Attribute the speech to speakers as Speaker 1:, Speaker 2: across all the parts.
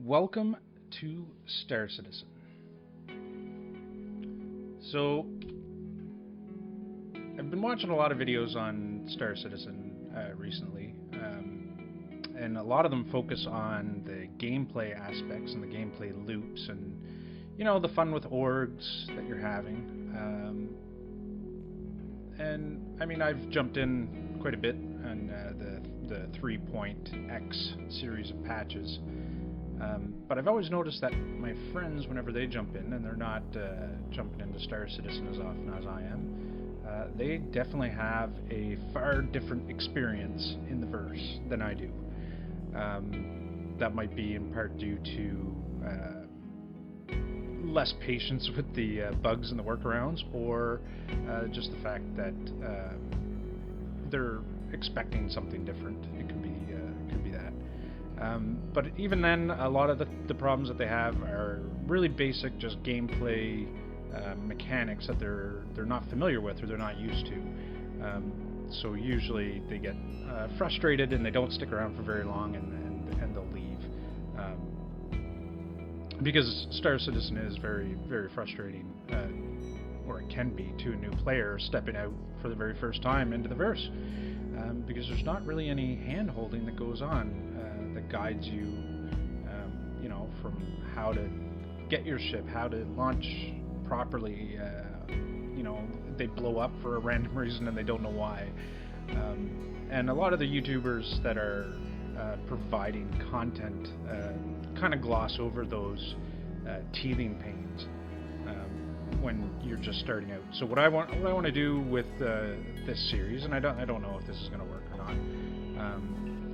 Speaker 1: Welcome to Star Citizen. So, I've been watching a lot of videos on Star Citizen recently, and a lot of them focus on the gameplay aspects and the gameplay loops and, the fun with orgs that you're having. And, I mean, I've jumped in quite a bit on the 3.x series of patches. But I've always noticed that my friends, whenever they jump in, and they're not jumping into Star Citizen as often as I am, they definitely have a far different experience in the verse than I do. That might be in part due to less patience with the bugs and the workarounds, or just the fact that they're expecting something different. It could be that. But even then, a lot of the problems that they have are really basic, just gameplay mechanics that they're not familiar with or they're not used to. So usually they get frustrated and they don't stick around for very long, and they'll leave. Because Star Citizen is very, very frustrating, or it can be to a new player stepping out for the very first time into the verse. Because there's not really any hand-holding that goes on that guides you, from how to get your ship, how to launch properly. They blow up for a random reason and they don't know why. And a lot of the YouTubers that are providing content kind of gloss over those teething pains when you're just starting out. So what I want to do with this series, and I don't know if this is going to work or not,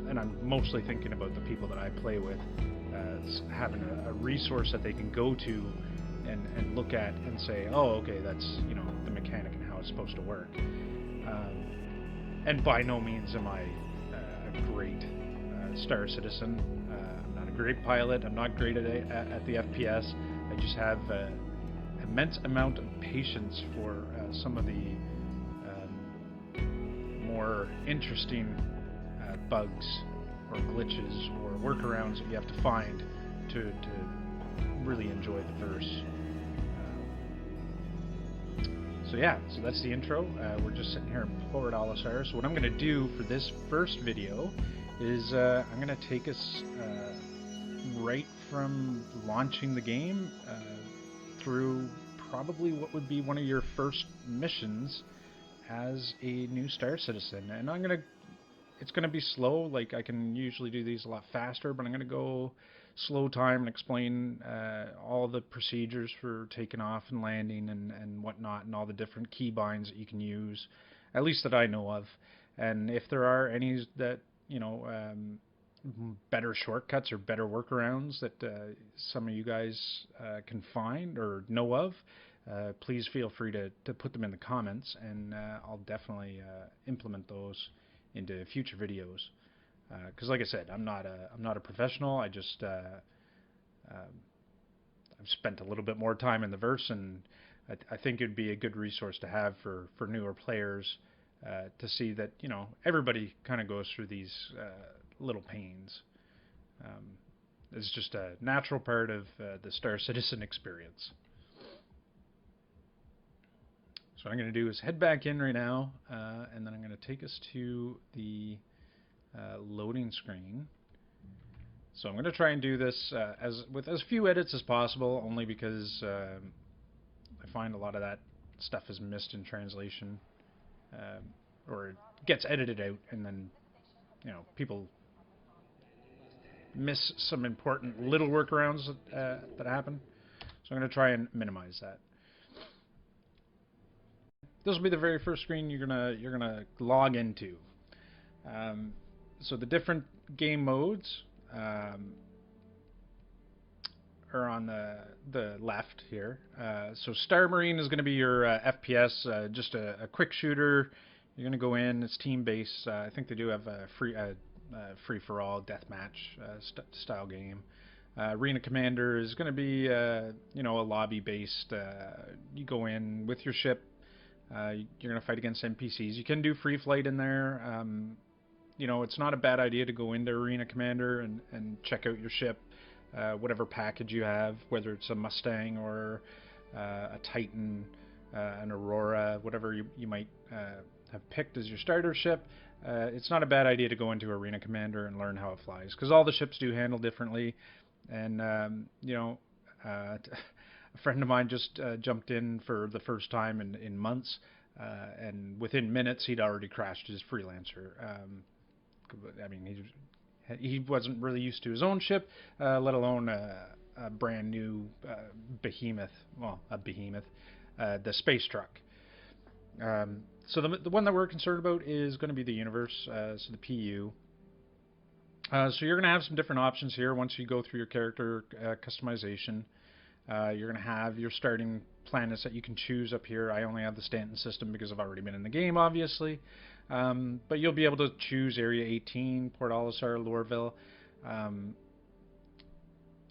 Speaker 1: and I'm mostly thinking about the people that I play with, having a resource that they can go to and look at and say, oh, okay, that's the mechanic and how it's supposed to work. And by no means am I a great Star Citizen. I'm not a great pilot. I'm not great at the FPS. I just have immense amount of patience for some of the more interesting bugs or glitches or workarounds that you have to find to really enjoy the verse. So that's the intro. We're just sitting here in Port Olisar. So what I'm going to do for this first video is I'm going to take us right from launching the game through probably what would be one of your first missions as a new Star Citizen. And it's gonna be slow. Like, I can usually do these a lot faster, but I'm gonna go slow time and explain all the procedures for taking off and landing and whatnot, and all the different keybinds that you can use, at least that I know of. And if there are any that better shortcuts or better workarounds that some of you guys can find or know of, please feel free to put them in the comments, and I'll definitely implement those into future videos. Because like I said, I'm not a professional. I just I've spent a little bit more time in the verse, and I think it'd be a good resource to have for newer players to see that everybody kind of goes through these little pains. It's just a natural part of the Star Citizen experience. So what I'm going to do is head back in right now, and then I'm going to take us to the loading screen. So I'm going to try and do this with as few edits as possible, only because I find a lot of that stuff is missed in translation, or it gets edited out, and then people miss some important little workarounds that happen. So I'm going to try and minimize that. This will be the very first screen you're gonna log into. So the different game modes are on the left here. So Star Marine is going to be your FPS, just a quick shooter. You're going to go in. It's team based. I think they do have a free for all deathmatch style game. Arena Commander is going to be a lobby based. You go in with your ship. You're going to fight against NPCs. You can do free flight in there. It's not a bad idea to go into Arena Commander and check out your ship. whatever package you have, whether it's a Mustang or a Titan, an Aurora, whatever you might have picked as your starter ship. It's not a bad idea to go into Arena Commander and learn how it flies, because all the ships do handle differently. And a friend of mine just jumped in for the first time in months, and within minutes he'd already crashed his Freelancer. I mean, he wasn't really used to his own ship, let alone a brand new behemoth. Well, a behemoth, the space truck. So the one that we're concerned about is going to be the universe, so the PU. So you're going to have some different options here once you go through your character customization. You're going to have your starting planets that you can choose up here. I only have the Stanton system because I've already been in the game, obviously. But you'll be able to choose Area 18, Port Olisar, Lorville.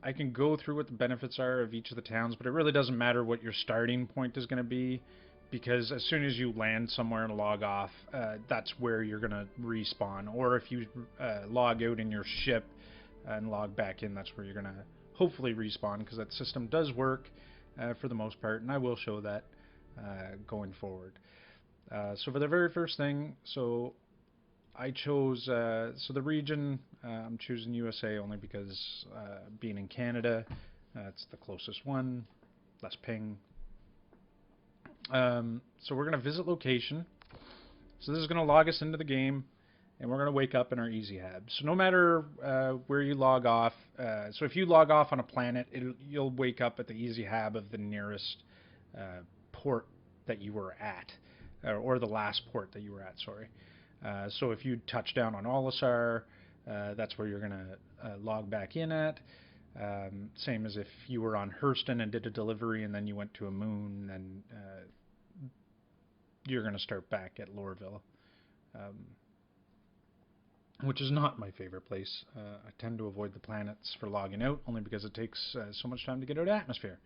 Speaker 1: I can go through what the benefits are of each of the towns, but it really doesn't matter what your starting point is going to be, because as soon as you land somewhere and log off, that's where you're going to respawn. Or if you log out in your ship and log back in, that's where you're going to hopefully respawn, because that system does work for the most part, and I will show that going forward. So for the very first thing, so I chose, so the region, I'm choosing USA only because being in Canada, it's the closest one, less ping. So we're going to visit location. So this is going to log us into the game, and we're going to wake up in our easy hab. So no matter where you log off, so if you log off on a planet, you'll wake up at the easy hab of the nearest port that you were at, or the last port that you were at, sorry. So if you touch down on Olisar, that's where you're going to log back in at. Same as if you were on Hurston and did a delivery and then you went to a moon, then you're going to start back at Lorville, which is not my favorite place. I tend to avoid the planets for logging out, only because it takes so much time to get out of atmosphere.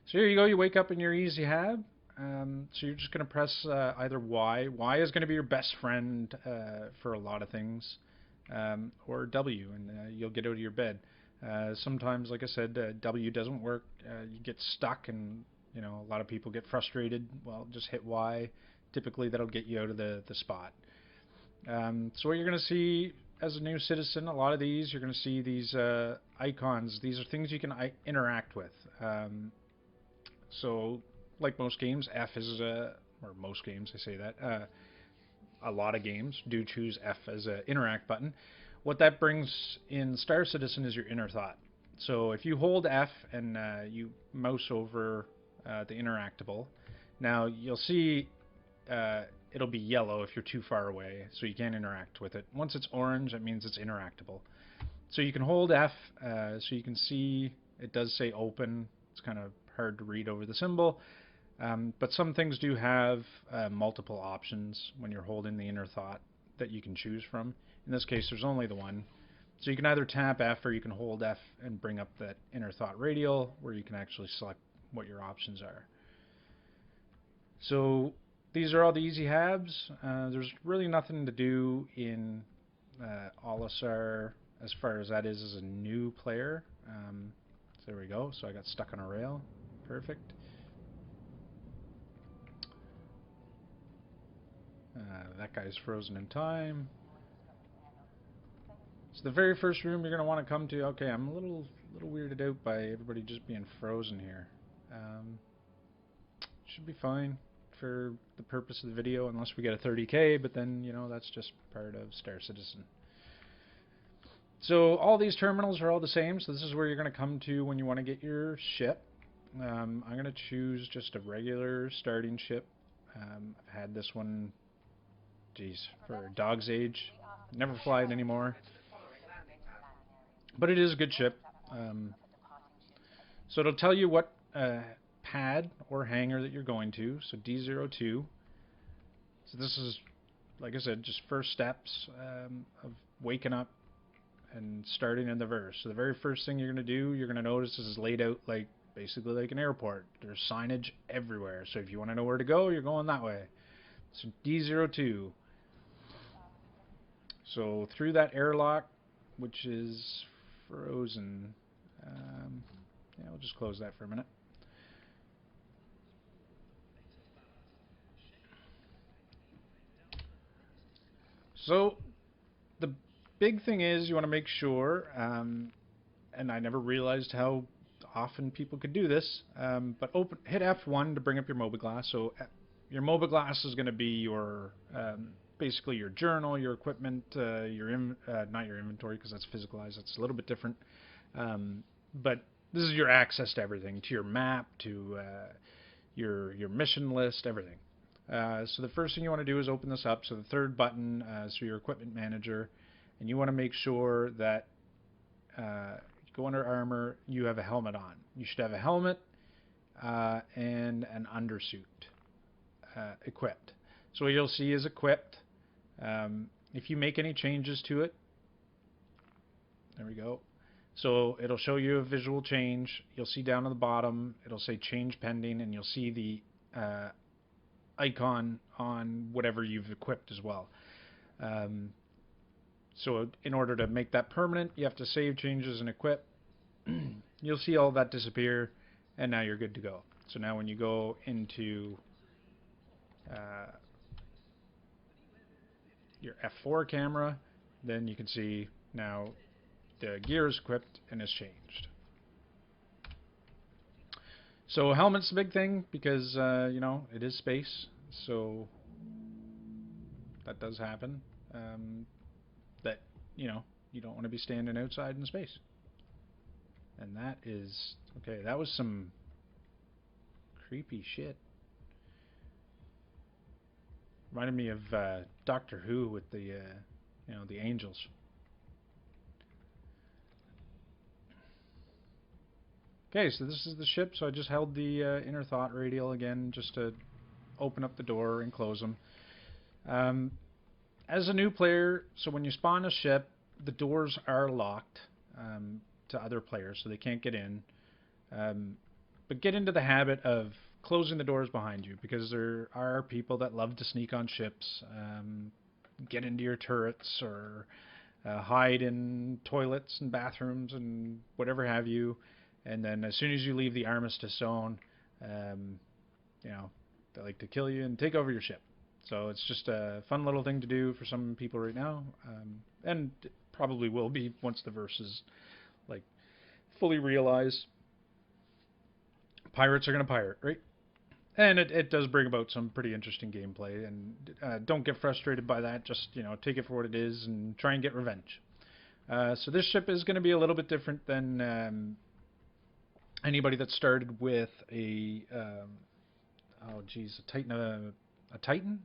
Speaker 1: So here you go, you wake up in your easy hab. So you're just going to press either Y. Y is going to be your best friend for a lot of things, or W, and you'll get out of your bed. Sometimes, like I said, W doesn't work. You get stuck, and a lot of people get frustrated. Well, just hit Y. Typically, that'll get you out of the spot. So what you're going to see as a new citizen, a lot of these, you're going to see these icons. These are things you can interact with. So like most games, F is, or most games, I say that, a lot of games do choose F as an interact button. What that brings in Star Citizen is your inner thought. So if you hold F and you mouse over the interactable, now you'll see it'll be yellow if you're too far away, so you can't interact with it. Once it's orange, that means it's interactable. So you can hold F, so you can see it does say open. It's kind of hard to read over the symbol. But some things do have multiple options when you're holding the inner thought that you can choose from. In this case, there's only the one. So you can either tap F or you can hold F and bring up that inner thought radial, where you can actually select what your options are. So these are all the easy habs. There's really nothing to do in Olisar as far as that is as a new player. So there we go. So I got stuck on a rail. Perfect. That guy's frozen in time. So the very first room you're going to want to come to, okay, I'm a little weirded out by everybody just being frozen here. Should be fine for the purpose of the video, unless we get a 30k, but then, that's just part of Star Citizen. So all these terminals are all the same, so this is where you're going to come to when you want to get your ship. I'm going to choose just a regular starting ship. I've had this one, geez, for a dog's age. Never fly it anymore. But it is a good ship. So it'll tell you what pad or hangar that you're going to. So D02. So this is, like I said, just first steps of waking up and starting in the verse. So the very first thing you're going to do, you're going to notice this is laid out like basically like an airport. There's signage everywhere. So if you want to know where to go, you're going that way. So D02. So through that airlock, which is frozen, Yeah, we'll just close that for a minute. So the big thing is you want to make sure, and I never realized how often people could do this, but hit F1 to bring up your mobiGlas. So your mobiGlas is going to be your basically your journal, your equipment, not your inventory because that's physicalized. That's a little bit different. But this is your access to everything, to your map, to your mission list, everything. So the first thing you want to do is open this up. So the third button, so your equipment manager, and you want to make sure that go under armor, you have a helmet on. You should have a helmet and an undersuit equipped. So what you'll see is equipped. If you make any changes to it, there we go. So it'll show you a visual change. You'll see down at the bottom, it'll say change pending, and you'll see the icon on whatever you've equipped as well. So in order to make that permanent, you have to save changes and equip. You'll see all that disappear, and now you're good to go. So now when you go into your F4 camera, then you can see now the gear is equipped and is changed. So helmet's the big thing because, you know, it is space, so that does happen. That, you know, you don't want to be standing outside in space. And that is, okay, that was some creepy shit. Reminded me of Doctor Who with the, you know, the angels. Okay, so this is the ship, so I just held the inner thought radial again just to open up the door and close them. As a new player, so when you spawn a ship, the doors are locked to other players, so they can't get in. But get into the habit of closing the doors behind you, because there are people that love to sneak on ships, get into your turrets, or hide in toilets and bathrooms and whatever have you. And then as soon as you leave the armistice zone, you know, they like to kill you and take over your ship. So it's just a fun little thing to do for some people right now, and it probably will be once the verse is like fully realized. Pirates are going to pirate, right? And it does bring about some pretty interesting gameplay, and don't get frustrated by that. Just, you know, take it for what it is and try and get revenge. So this ship is going to be a little bit different than anybody that started with a a Titan,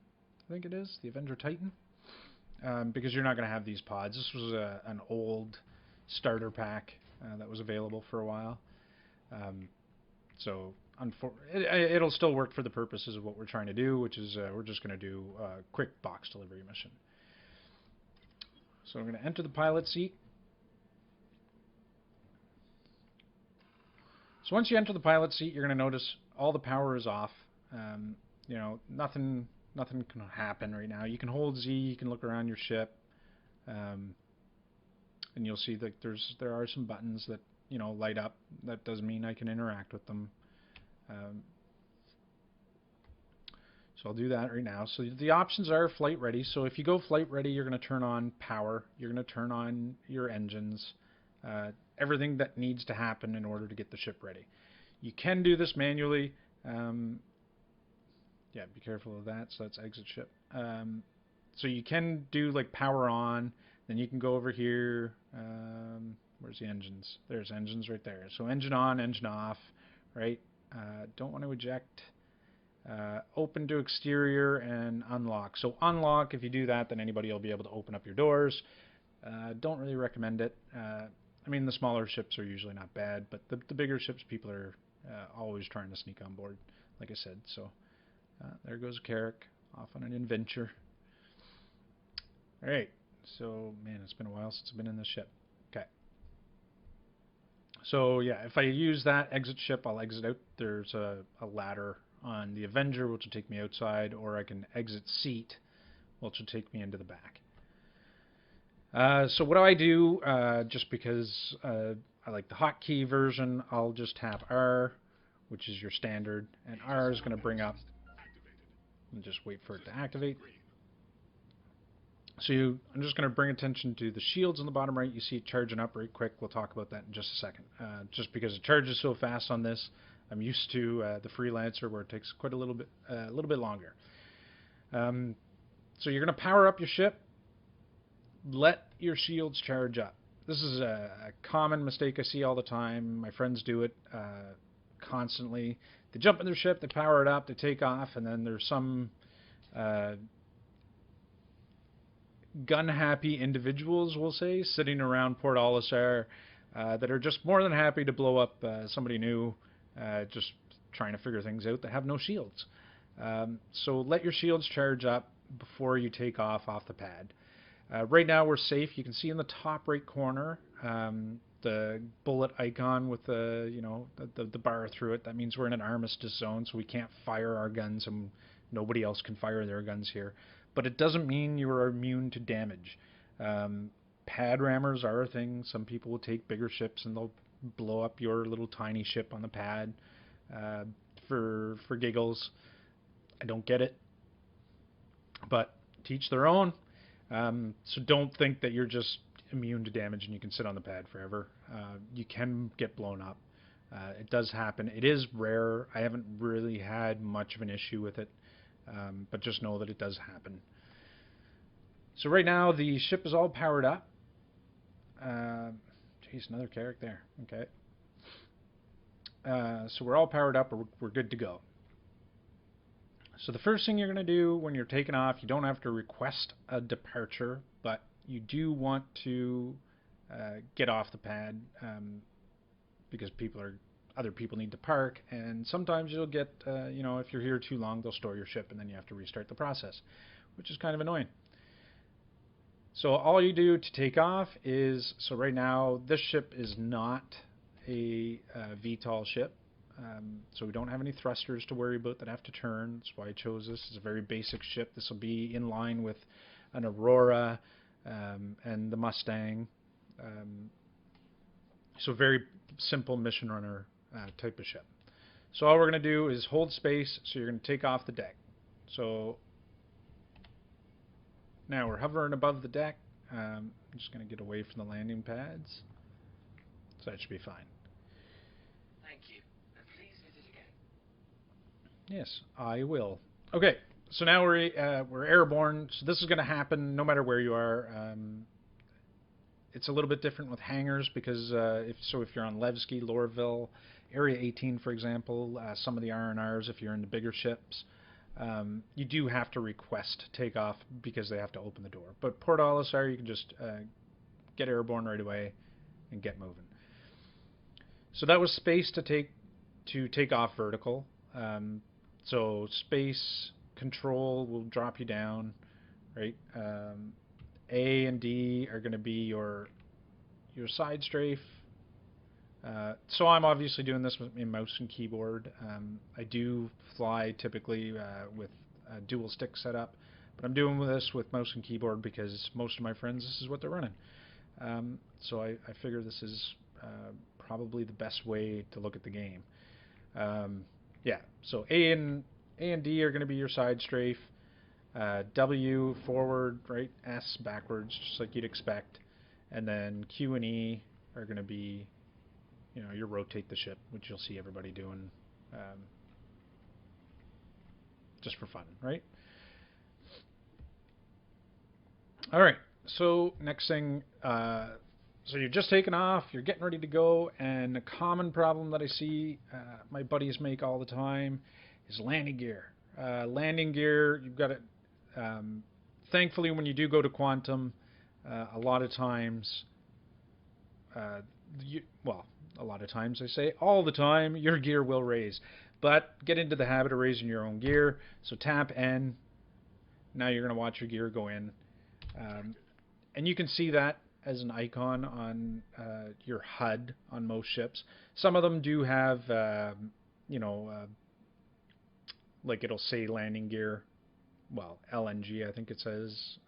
Speaker 1: I think it is, the Avenger Titan, because you're not going to have these pods. This was an old starter pack that was available for a while, so it'll still work for the purposes of what we're trying to do, which is we're just going to do a quick box delivery mission. So I'm going to enter the pilot seat. So once you enter the pilot seat, you're going to notice all the power is off. You know, nothing can happen right now. You can hold Z, you can look around your ship, and you'll see that there are some buttons that, you know, light up. That does mean I can interact with them. So I'll do that right now. So the options are flight ready. So if you go flight ready, you're going to turn on power. You're going to turn on your engines. Everything that needs to happen in order to get the ship ready. You can do this manually. Yeah, be careful of that. So that's exit ship. So you can do like power on. Then you can go over here. Where's the engines? There's engines right there. So engine on, engine off. Right. Don't want to eject. Open to exterior and unlock. So unlock, if you do that, then anybody will be able to open up your doors. Don't really recommend it. I mean, the smaller ships are usually not bad, but the bigger ships, people are always trying to sneak on board, like I said. So there goes Carrick off on an adventure. All right. So, man, it's been a while since I've been in this ship. Okay. So, yeah, if I use that exit ship, I'll exit out. There's a ladder on the Avenger, which will take me outside, or I can exit seat, which will take me into the back. So what do I do? Just because I like the hotkey version, I'll just tap R, which is your standard, and R is going to bring up, and just wait for it to activate. So I'm just going to bring attention to the shields on the bottom right. You see it charging up right quick. We'll talk about that in just a second. Just because it charges so fast on this, I'm used to the Freelancer where it takes quite a little bit longer. So you're going to power up your ship. Let your shields charge up. This is a common mistake I see all the time. My friends do it constantly. They jump in their ship, they power it up, they take off, and then there's some gun-happy individuals, we'll say, sitting around Port Olisar that are just more than happy to blow up somebody new, just trying to figure things out. They have no shields. So let your shields charge up before you take off the pad. Right now we're safe. You can see in the top right corner the bullet icon with the bar through it. That means we're in an armistice zone, so we can't fire our guns, and nobody else can fire their guns here. But it doesn't mean you are immune to damage. Pad rammers are a thing. Some people will take bigger ships and they'll blow up your little tiny ship on the pad for giggles. I don't get it, but teach their own. So don't think that you're just immune to damage and you can sit on the pad forever. You can get blown up. It does happen. It is rare. I haven't really had much of an issue with it, but just know that it does happen. So right now the ship is all powered up. Jeez, another character there. Okay. So we're all powered up. We're good to go. So the first thing you're going to do when you're taking off, you don't have to request a departure, but you do want to get off the pad because other people need to park, and sometimes you'll get, if you're here too long, they'll store your ship, and then you have to restart the process, which is kind of annoying. So all you do to take off is, so right now this ship is not a VTOL ship. So we don't have any thrusters to worry about that have to turn. That's why I chose this. It's a very basic ship. This will be in line with an Aurora and the Mustang. So very simple mission runner type of ship. So all we're going to do is hold space. So you're going to take off the deck. So now we're hovering above the deck. I'm just going to get away from the landing pads. So that should be fine. Yes, I will. Okay, so now we're airborne. So this is going to happen no matter where you are. It's a little bit different with hangars because if you're on Levski, Lorville, Area 18, for example, some of the R&Rs, if you're in the bigger ships, you do have to request takeoff because they have to open the door. But Port Olisar, you can just get airborne right away and get moving. So that was space to take off vertical. So space control will drop you down, right? A and D are going to be your side strafe. So I'm obviously doing this with my mouse and keyboard. I do fly typically with a dual stick setup, but I'm doing this with mouse and keyboard because most of my friends, this is what they're running. So I figure this is probably the best way to look at the game. Yeah, so A and D are going to be your side strafe. W forward, right? S backwards, just like you'd expect. And then Q and E are going to be, you rotate the ship, which you'll see everybody doing just for fun, right? All right, so next thing, so you're just taking off, you're getting ready to go, and a common problem that I see my buddies make all the time is landing gear. Landing gear, you've got it. Thankfully, when you do go to Quantum, a lot of times, a lot of times I say, all the time, your gear will raise. But get into the habit of raising your own gear. So tap N. Now you're going to watch your gear go in. And you can see that as an icon on your HUD on most ships. Some of them do have, like it'll say landing gear, well, LNG I think it says,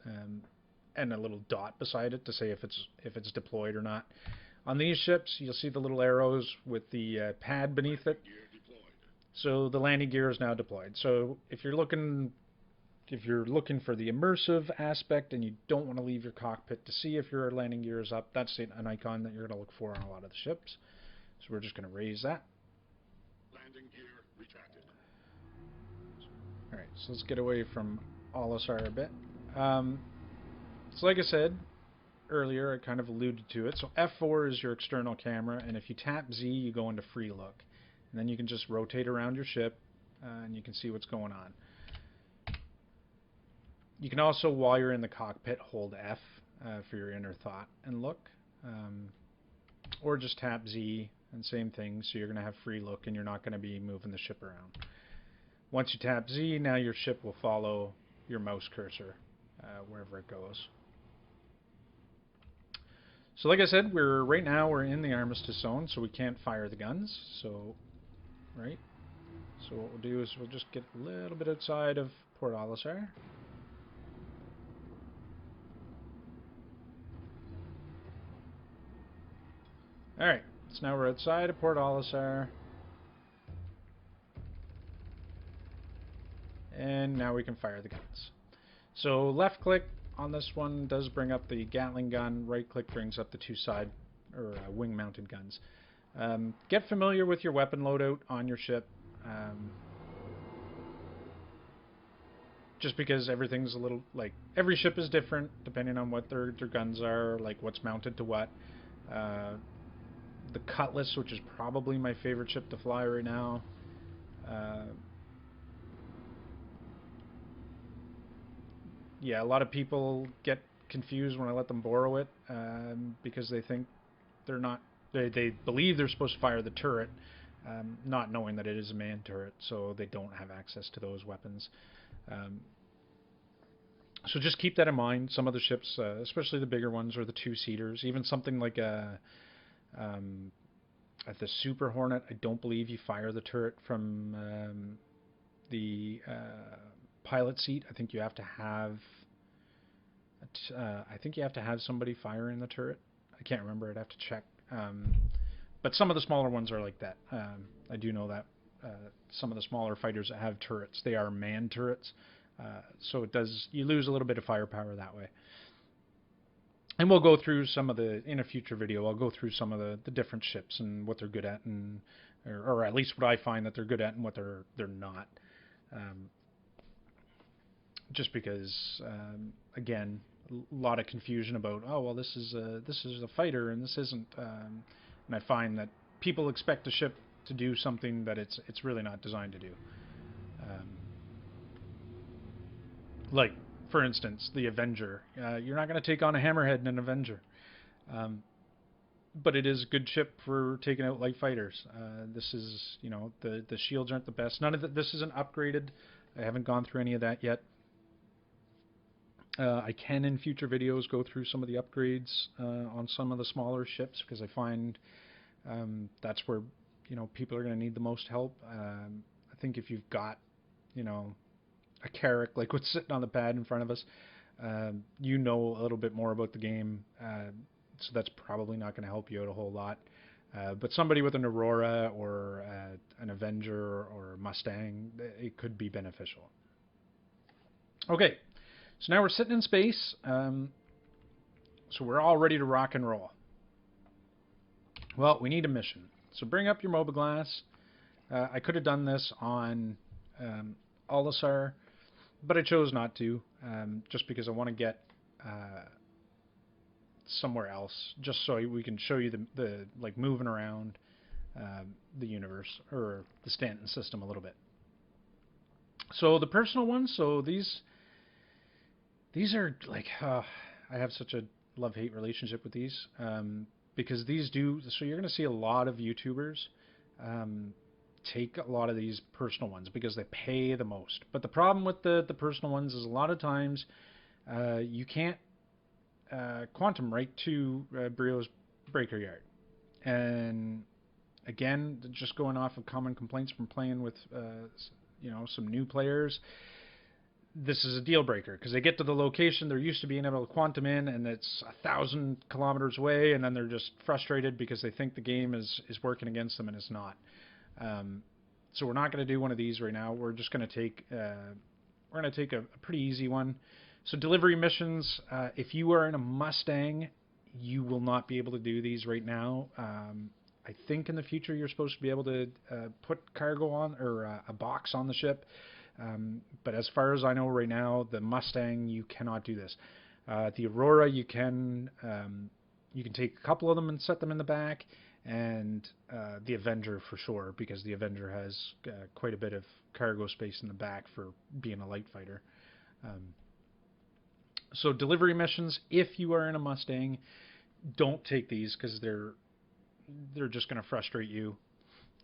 Speaker 1: and a little dot beside it to say if it's deployed or not. On these ships, you'll see the little arrows with the pad beneath it. So the landing gear is now deployed. So if you're looking for the immersive aspect and you don't want to leave your cockpit to see if your landing gear is up, that's an icon that you're going to look for on a lot of the ships. So we're just going to raise that.
Speaker 2: Landing gear retracted.
Speaker 1: Alright, so let's get away from Olisar a bit. So like I said earlier, I kind of alluded to it. So F4 is your external camera, and if you tap Z, you go into free look. And then you can just rotate around your ship, and you can see what's going on. You can also, while you're in the cockpit, hold F for your inner thought and look. Or just tap Z, and same thing, so you're going to have free look, and you're not going to be moving the ship around. Once you tap Z, now your ship will follow your mouse cursor wherever it goes. So like I said, right now we're in the armistice zone, so we can't fire the guns. So, right. So what we'll do is we'll just get a little bit outside of Port Olisar. Alright, so now we're outside of Port Olisar. And now we can fire the guns. So left click on this one does bring up the Gatling gun, right click brings up the two side or wing mounted guns. Get familiar with your weapon loadout on your ship. Just because everything's a little, like, every ship is different depending on what their guns are, like what's mounted to what. The Cutlass, which is probably my favorite ship to fly right now. Yeah, a lot of people get confused when I let them borrow it because they think they're not. They believe they're supposed to fire the turret, not knowing that it is a manned turret, so they don't have access to those weapons. So just keep that in mind. Some of the ships, especially the bigger ones or the two-seaters, even something like at the Super Hornet, I don't believe you fire the turret from the pilot seat. I think you have to have somebody firing the turret. I can't remember. I'd have to check. But some of the smaller ones are like that. I do know that some of the smaller fighters that have turrets, they are manned turrets. So you lose a little bit of firepower that way. And we'll go through in a future video, I'll go through some of the different ships and what they're good at, or at least what I find that they're good at and what they're not. Just because, again, a lot of confusion about, oh well, this is a fighter and this isn't, and I find that people expect a ship to do something that it's really not designed to do. Like, for instance, the Avenger. You're not going to take on a Hammerhead in an Avenger. But it is a good ship for taking out light fighters. This is, the shields aren't the best. None of this isn't upgraded. I haven't gone through any of that yet. I can, in future videos, go through some of the upgrades on some of the smaller ships, because I find that's where, people are going to need the most help. I think if you've got, a Carrack like what's sitting on the pad in front of us, you know a little bit more about the game, so that's probably not going to help you out a whole lot. But somebody with an Aurora or an Avenger or a Mustang, it could be beneficial. Okay, so now we're sitting in space, so we're all ready to rock and roll. Well, we need a mission. So bring up your Mobiglass. I could have done this on Olisar, but I chose not to, just because I want to get somewhere else, just so we can show you the like moving around the universe, or the Stanton system a little bit. So the personal ones, so these are like, I have such a love-hate relationship with these, because these so you're going to see a lot of YouTubers take a lot of these personal ones because they pay the most. But the problem with the personal ones is a lot of times you can't quantum right to Brio's breaker yard. And again, just going off of common complaints from playing with some new players, this is a deal breaker because they get to the location they're used to being able to quantum in, and it's 1,000 kilometers away, and then they're just frustrated because they think the game is working against them and it's not. So we're not going to do one of these right now. We're just going to take a pretty easy one. So delivery missions. If you are in a Mustang, you will not be able to do these right now. I think in the future you're supposed to be able to put cargo on or a box on the ship. But as far as I know right now, the Mustang, you cannot do this. The Aurora, you can take a couple of them and set them in the back, and the Avenger for sure, because the Avenger has quite a bit of cargo space in the back for being a light fighter. So delivery missions, if you are in a Mustang, don't take these because they're just going to frustrate you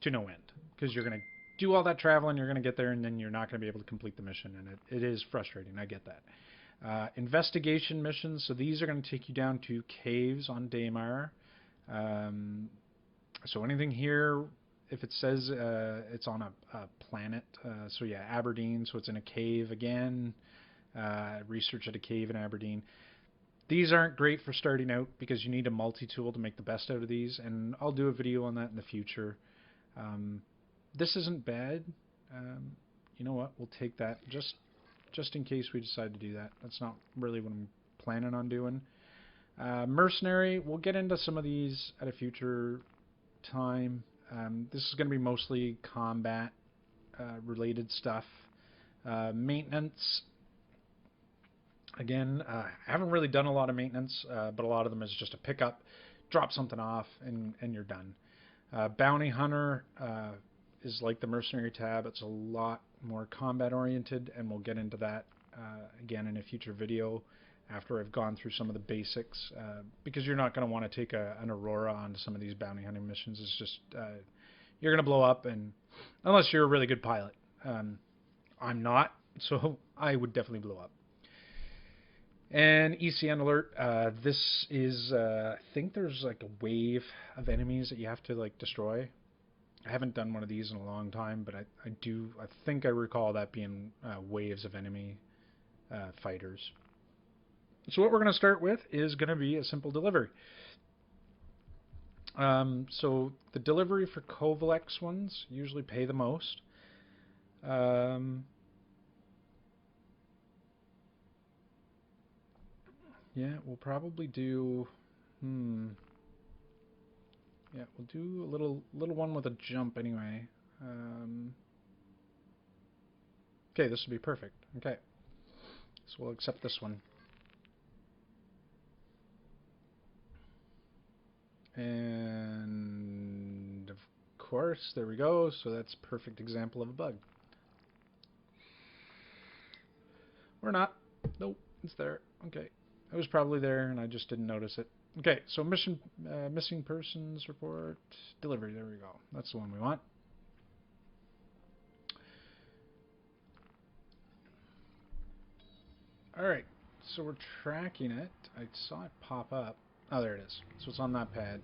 Speaker 1: to no end, because you're going to do all that traveling, you're going to get there, and then you're not going to be able to complete the mission, and it is frustrating. I get that. Investigation missions, so these are going to take you down to caves on Daymar. So anything here, if it says it's on a planet, so yeah, Aberdeen, so it's in a cave again. Research at a cave in Aberdeen. These aren't great for starting out because you need a multi-tool to make the best out of these, and I'll do a video on that in the future. This isn't bad. You know what? We'll take that just in case we decide to do that. That's not really what I'm planning on doing. Mercenary, we'll get into some of these at a future time. This is going to be mostly combat related stuff. Maintenance. Again, I haven't really done a lot of maintenance, but a lot of them is just a pickup, drop something off, and you're done. Bounty Hunter is like the Mercenary tab. It's a lot more combat oriented, and we'll get into that again in a future video after I've gone through some of the basics, because you're not going to want to take an Aurora onto some of these bounty hunting missions. It's just you're going to blow up, and unless you're a really good pilot. I'm not, so I would definitely blow up. And ECN alert, this is, I think there's like a wave of enemies that you have to like destroy. I haven't done one of these in a long time, but I think I recall that being waves of enemy fighters. So what we're going to start with is going to be a simple delivery. So the delivery for Kovalex ones usually pay the most. Yeah, we'll probably do. Yeah, we'll do a little one with a jump anyway. Okay, this will be perfect. Okay, so we'll accept this one. And of course, there we go. So that's a perfect example of a bug. Or not. Nope, it's there. Okay. It was probably there, and I just didn't notice it. Okay, so mission, missing persons report, delivery, there we go. That's the one we want. Alright, so we're tracking it. I saw it pop up. Oh, there it is. So it's on that pad.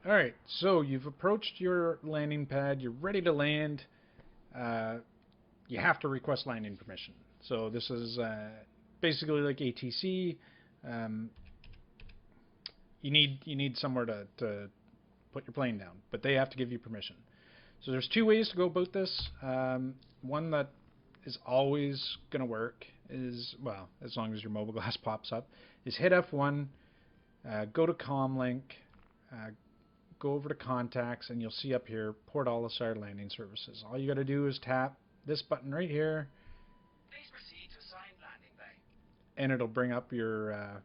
Speaker 1: Alright, so you've approached your landing pad, you're ready to land. You have to request landing permission. So this is basically like ATC. You need somewhere to put your plane down, but they have to give you permission. So there's two ways to go about this. One that is always going to work is, well, as long as your mobile glass pops up, is hit F1, go to Comlink, go over to contacts, and you'll see up here Port Olisar Landing Services. All you got to do is tap this button right here.
Speaker 3: Please proceed to assigned landing bay.
Speaker 1: And it'll bring up your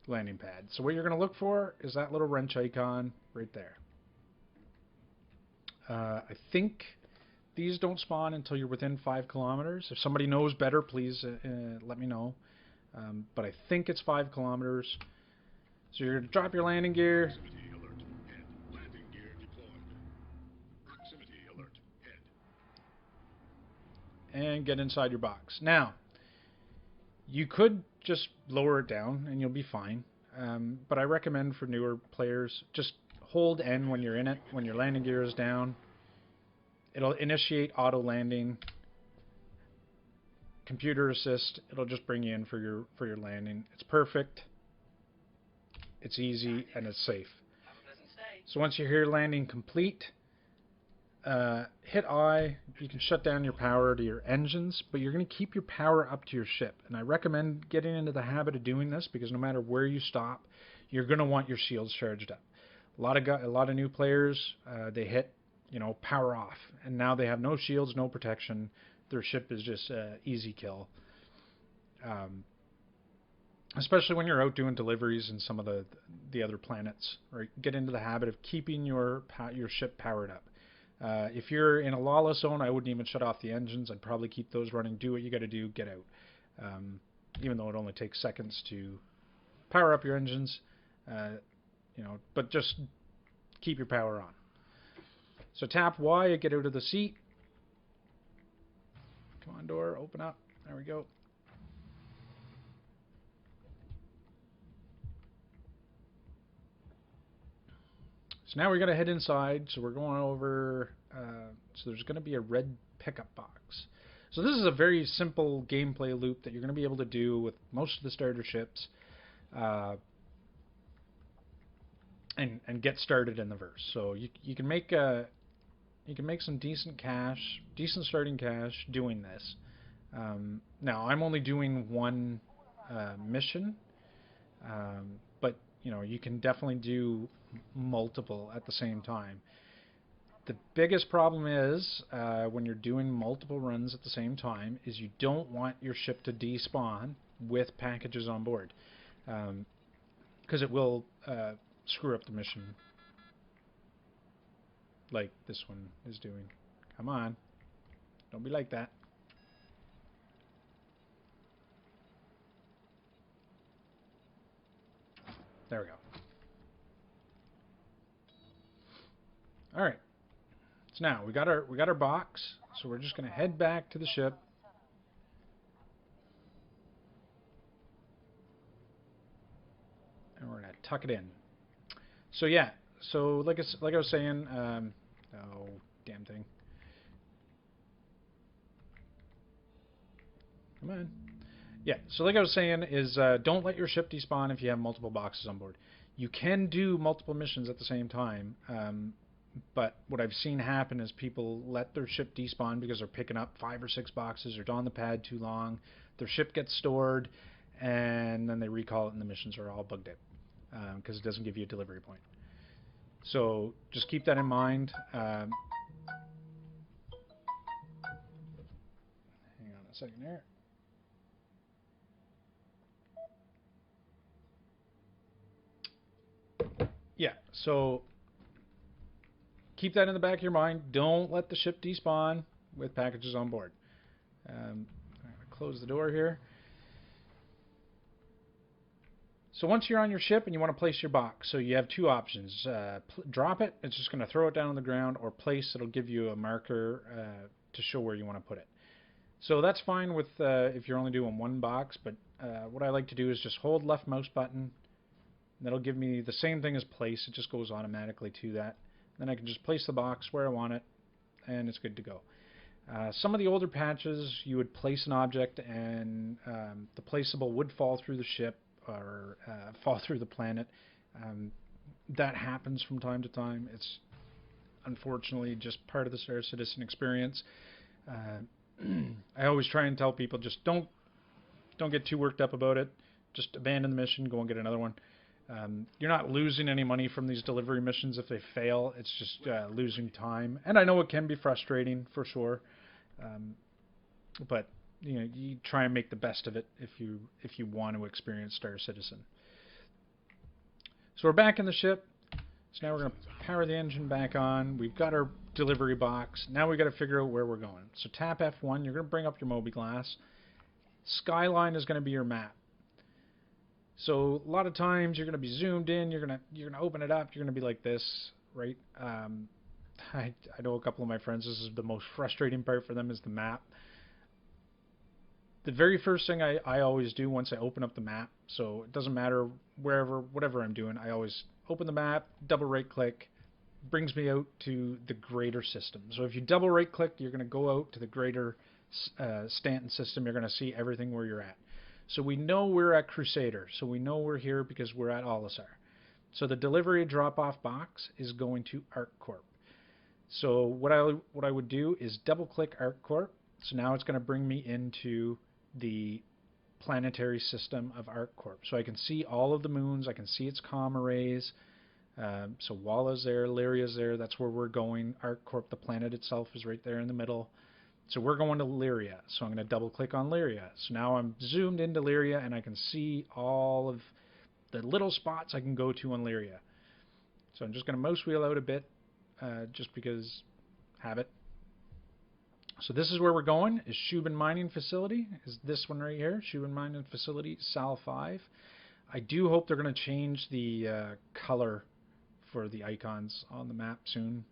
Speaker 1: landing pad. So what you're going to look for is that little wrench icon right there. I think these don't spawn until you're within 5 kilometers. If somebody knows better, please let me know. But I think it's 5 kilometers. So you're going to drop your landing gear.
Speaker 2: Landing gear deployed. Proximity alert. Head.
Speaker 1: And get inside your box. Now, you could just lower it down and you'll be fine. but I recommend for newer players, just hold N when you're in it, when your landing gear is down. It'll initiate auto landing. Computer assist, it'll just bring you in for your landing. It's perfect, it's easy, and it's safe. So once you're here landing complete, hit I. You can shut down your power to your engines, but you're going to keep your power up to your ship. And I recommend getting into the habit of doing this because no matter where you stop, you're going to want your shields charged up. A lot of new players, they hit, power off, and now they have no shields, no protection. Their ship is just easy kill. Especially when you're out doing deliveries in some of the other planets, right? Get into the habit of keeping your ship powered up. If you're in a lawless zone, I wouldn't even shut off the engines. I'd probably keep those running. Do what you got to do. Get out. Even though it only takes seconds to power up your engines, but just keep your power on. So tap Y to get out of the seat. Come on, door, open up. There we go. So now we're going to head inside. So we're going over, so there's going to be a red pickup box. So this is a very simple gameplay loop that you're going to be able to do with most of the starter ships and get started in the verse. So you can make some decent starting cash doing this. Now I'm only doing one mission, but you can definitely do multiple at the same time. The biggest problem is when you're doing multiple runs at the same time is you don't want your ship to despawn with packages on board, because it will screw up the mission like this one is doing. Come on, don't be like that. There we go. All right. So now we got our box. So we're just going to head back to the ship. And we're going to tuck it in. So yeah. So like I was saying, oh damn thing. Come on. Yeah, so like I was saying is don't let your ship despawn if you have multiple boxes on board. You can do multiple missions at the same time, but what I've seen happen is people let their ship despawn because they're picking up 5 or 6 boxes, they're on the pad too long, their ship gets stored, and then they recall it and the missions are all bugged out because it doesn't give you a delivery point. So just keep that in mind. Hang on a second here. Yeah, so keep that in the back of your mind. Don't let the ship despawn with packages on board. I'm going to close the door here. So once you're on your ship and you want to place your box, so you have 2 options. Drop it, it's just going to throw it down on the ground, or place, it'll give you a marker to show where you want to put it. So that's fine with if you're only doing 1 box, but what I like to do is just hold left mouse button. That'll give me the same thing as place. It just goes automatically to that. Then I can just place the box where I want it, and it's good to go. Some of the older patches, you would place an object, and the placeable would fall through the ship or fall through the planet. That happens from time to time. It's unfortunately just part of the Star Citizen experience. I always try and tell people just don't get too worked up about it. Just abandon the mission, go and get another one. You're not losing any money from these delivery missions if they fail. It's just losing time. And I know it can be frustrating for sure, but you try and make the best of it if you want to experience Star Citizen. So we're back in the ship. So now we're going to power the engine back on. We've got our delivery box. Now we've got to figure out where we're going. So tap F1. You're going to bring up your Mobi-Glass. Skyline is going to be your map. So a lot of times you're going to be zoomed in, you're going to open it up, you're going to be like this, right? I know a couple of my friends, this is the most frustrating part for them is the map. the very first thing I always do once I open up the map, so it doesn't matter whatever I'm doing, I always open the map, double right click, brings me out to the greater system. So if you double right click, you're going to go out to the greater Stanton system. You're going to see everything where you're at. So we know we're at Crusader, so we know we're here because we're at Olisar. So the delivery drop-off box is going to ArcCorp. So what I would do is double click ArcCorp. So now it's going to bring me into the planetary system of ArcCorp. So I can see all of the moons, I can see its comm arrays. So Walla's there, Lyria's there, that's where we're going. ArcCorp, the planet itself, is right there in the middle. So we're going to Lyria. So I'm going to double click on Lyria. So now I'm zoomed into Lyria and I can see all of the little spots I can go to on Lyria. So I'm just going to mouse wheel out a bit, just because habit. So this is where we're going, is Shubin Mining Facility, is this one right here, Shubin Mining Facility, Sal 5. I do hope they're going to change the color for the icons on the map soon.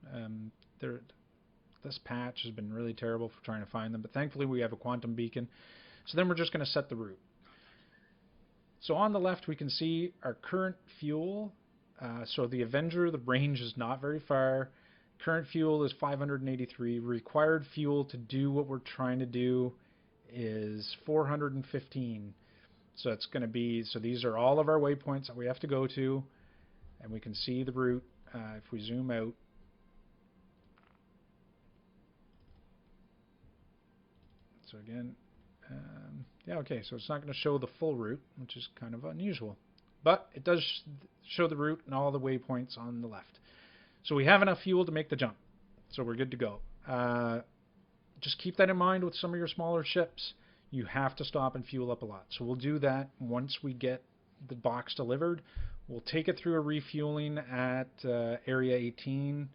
Speaker 1: This patch has been really terrible for trying to find them, but thankfully we have a quantum beacon. So then we're just going to set the route. So on the left we can see our current fuel. So the Avenger, the range is not very far. Current fuel is 583. Required fuel to do what we're trying to do is 415. So it's going to be, so these are all of our waypoints that we have to go to, and we can see the route if we zoom out. So again, yeah, okay, so it's not going to show the full route, which is kind of unusual. But it does show the route and all the waypoints on the left. So we have enough fuel to make the jump. So we're good to go. Just keep that in mind with some of your smaller ships. You have to stop and fuel up a lot. So we'll do that once we get the box delivered. We'll take it through a refueling at Area 18.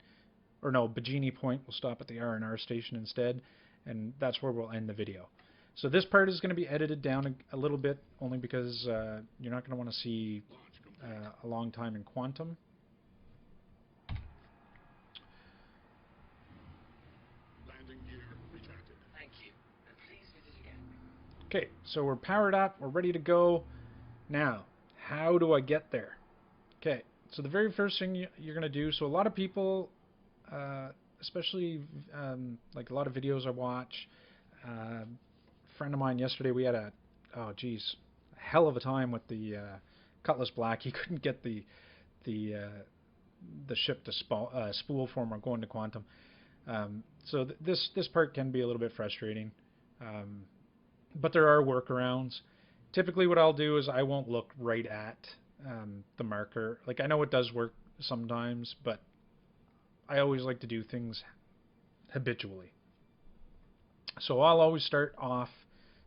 Speaker 1: Or no, Bajini Point. We'll stop at the R&R station instead. And that's where we'll end the video. So this part is going to be edited down a little bit, only because you're not going to want to see a long time in quantum.
Speaker 2: Landing gear retracted.
Speaker 3: Thank you. And please visit again.
Speaker 1: Okay, so we're powered up, we're ready to go. Now, how do I get there? Okay, so the very first thing you're going to do, so a lot of people, especially like a lot of videos I watch, a friend of mine yesterday, we had a hell of a time with the Cutlass Black. He couldn't get the ship to spool for him or go into quantum. So this part can be a little bit frustrating, but there are workarounds. Typically what I'll do is I won't look right at the marker. Like, I know it does work sometimes, but I always like to do things habitually. So I'll always start off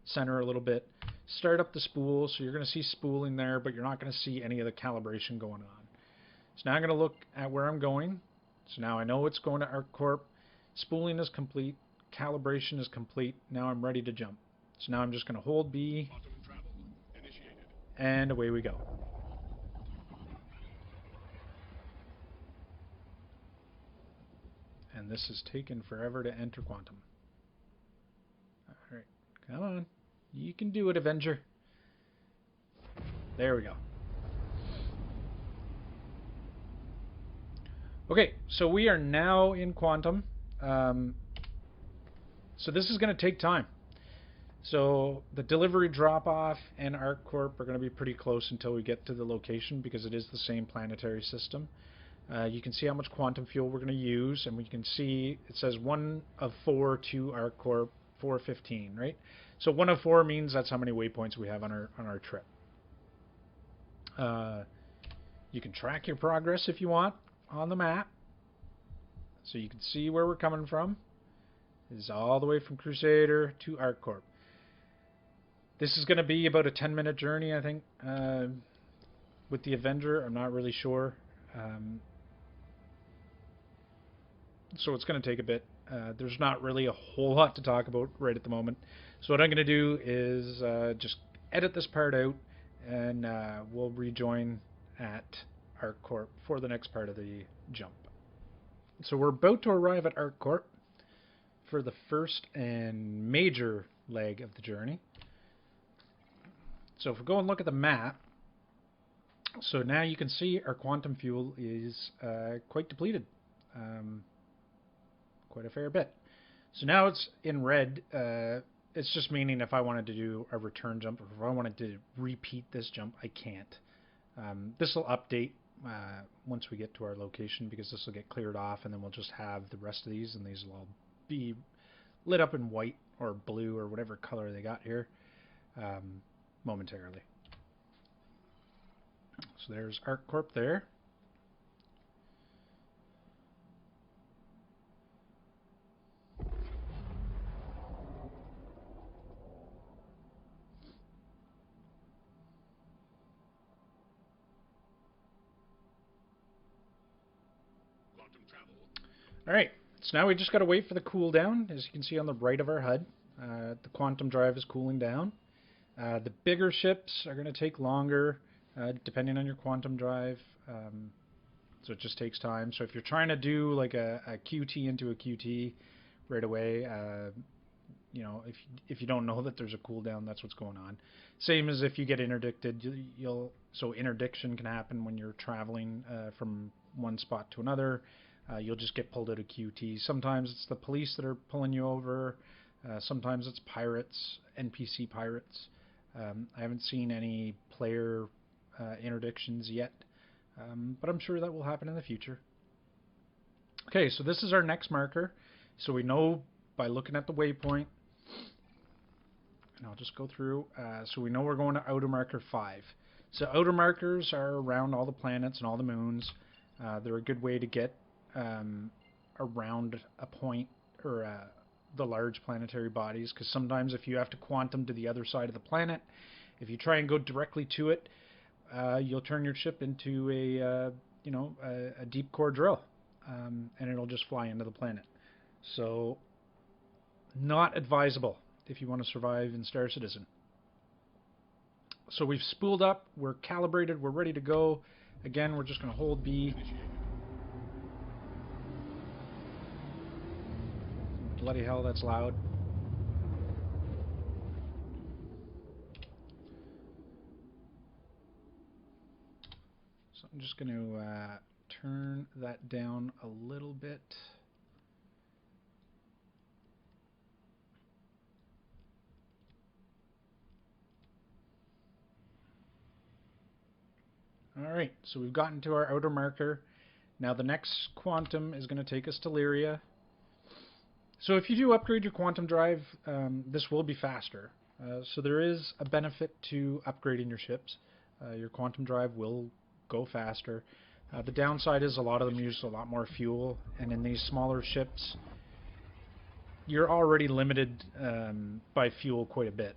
Speaker 1: center a little bit, start up the spool, so you're going to see spooling there, but you're not going to see any of the calibration going on. So now I'm going to look at where I'm going. So now I know it's going to ArcCorp. Spooling is complete. Calibration is complete. Now I'm ready to jump. So now I'm just going to hold B,
Speaker 2: Quantum travel initiated.
Speaker 1: and away we go. And this has taken forever to enter quantum. Alright, come on. You can do it, Avenger. There we go. Okay, so we are now in quantum. So this is going to take time. So the delivery drop-off and ArcCorp are going to be pretty close until we get to the location, because it is the same planetary system. You can see how much quantum fuel we're going to use, and we can see it says 1 of 4 to ArcCorp, 415, right? So 1 of 4 means that's how many waypoints we have on our trip. You can track your progress if you want on the map, so you can see where we're coming from. This is all the way from Crusader to ArcCorp. This is going to be about a 10-minute journey, I think, with the Avenger. I'm not really sure. So it's going to take a bit. There's not really a whole lot to talk about right at the moment. So what I'm going to do is just edit this part out, and we'll rejoin at ArcCorp for the next part of the jump. So we're about to arrive at ArcCorp for the first and major leg of the journey. So if we go and look at the map, so now you can see our quantum fuel is quite depleted, quite a fair bit. So now it's in red. It's just meaning if I wanted to do a return jump, or if I wanted to repeat this jump, I can't. This will update once we get to our location, because this will get cleared off, and then we'll just have the rest of these, and these will all be lit up in white or blue or whatever color they got here momentarily. So there's ArcCorp there.
Speaker 2: Quantum travel.
Speaker 1: Alright, so now we just got to wait for the cooldown. As you can see on the right of our HUD, the quantum drive is cooling down. The bigger ships are going to take longer, depending on your quantum drive. So it just takes time. So if you're trying to do like a QT into a QT right away, you know, if you don't know that there's a cooldown, that's what's going on. Same as if you get interdicted, so interdiction can happen when you're traveling from one spot to another. You'll just get pulled out of QT. Sometimes it's the police that are pulling you over. Sometimes it's pirates, NPC pirates. I haven't seen any player interdictions yet, but I'm sure that will happen in the future. Okay, so this is our next marker. So we know by looking at the waypoint, and I'll just go through, so we know we're going to outer marker 5. So outer markers are around all the planets and all the moons. They're a good way to get around a point, or the large planetary bodies, because sometimes if you have to quantum to the other side of the planet, if you try and go directly to it, you'll turn your ship into a deep core drill, and it'll just fly into the planet. So not advisable if you want to survive in Star Citizen. So we've spooled up, we're calibrated, we're ready to go. Again, we're just going to hold B. Bloody hell, that's loud. So I'm just going to turn that down a little bit. Alright, so we've gotten to our outer marker. Now the next quantum is going to take us to Lyria. So if you do upgrade your quantum drive, this will be faster. So there is a benefit to upgrading your ships. Your quantum drive will go faster. The downside is a lot of them use a lot more fuel, and in these smaller ships, you're already limited by fuel quite a bit.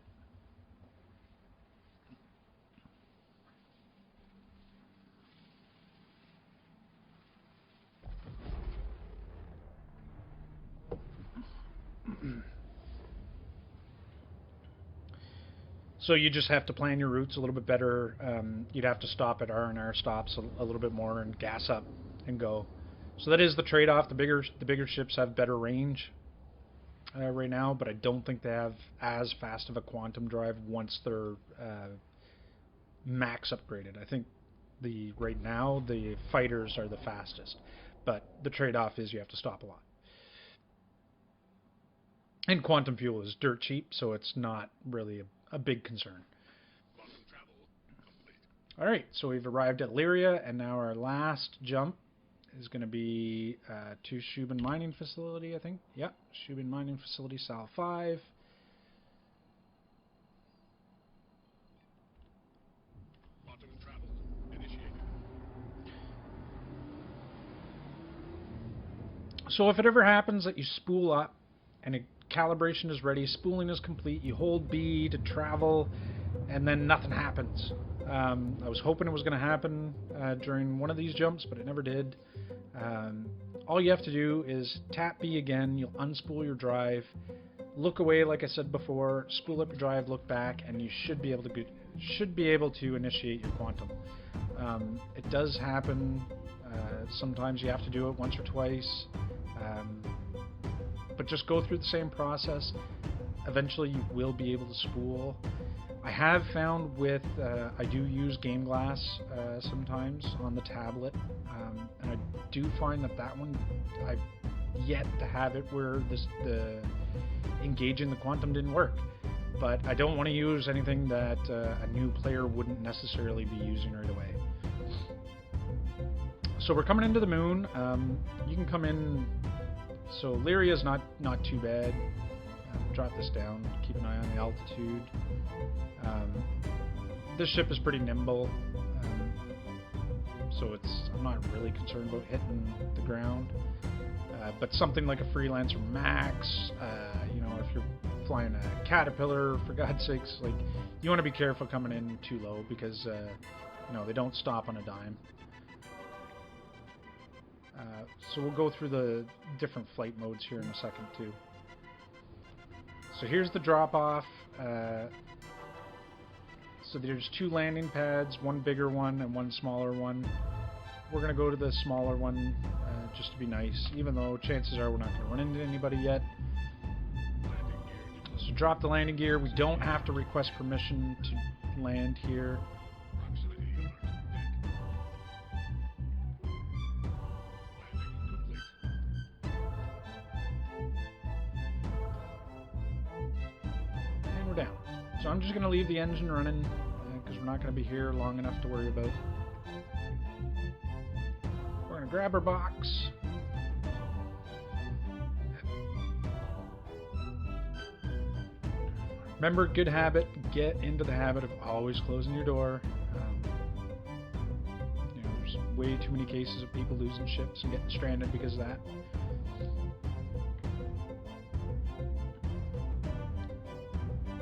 Speaker 1: So you just have to plan your routes a little bit better. You'd have to stop at R&R stops a little bit more and gas up and go. So that is the trade-off. The bigger ships have better range right now, but I don't think they have as fast of a quantum drive once they're max upgraded. I think right now the fighters are the fastest, but the trade-off is you have to stop a lot. And quantum fuel is dirt cheap, so it's not really a big concern.
Speaker 2: Quantum travel complete.
Speaker 1: Alright, so we've arrived at Lyria, and now our last jump is going to be to Shubin Mining Facility, I think. Yep, Shubin Mining Facility, Sal 5.
Speaker 2: Quantum travel initiated.
Speaker 1: So if it ever happens that you spool up and calibration is ready, spooling is complete, you hold B to travel, and then nothing happens. I was hoping it was going to happen during one of these jumps, but it never did. All you have to do is tap B again, you'll unspool your drive, look away like I said before, spool up your drive, look back, and you should be able to initiate your quantum. It does happen. Sometimes you have to do it once or twice. But just go through the same process. Eventually you will be able to spool. I have found with, I do use Game Glass sometimes on the tablet, and I do find that one, I've yet to have it where the engaging the quantum didn't work. But I don't want to use anything that a new player wouldn't necessarily be using right away. So we're coming into the moon. You can come in. So Lyria's not too bad. Drop this down. Keep an eye on the altitude. This ship is pretty nimble, so I'm not really concerned about hitting the ground. But something like a Freelancer Max, you know, if you're flying a Caterpillar, for God's sakes, like, you want to be careful coming in too low because you know, they don't stop on a dime. So we'll go through the different flight modes here in a second too. So here's the drop off. So there's 2 landing pads, one bigger one and one smaller one. We're going to go to the smaller one just to be nice, even though chances are we're not going to run into anybody yet. So drop the landing gear. We don't have to request permission to land here. And we're down. So I'm just going to leave the engine running because we're not going to be here long enough to worry about. We're going to grab our box. Remember, good habit, get into the habit of always closing your door. You know, there's way too many cases of people losing ships and getting stranded because of that.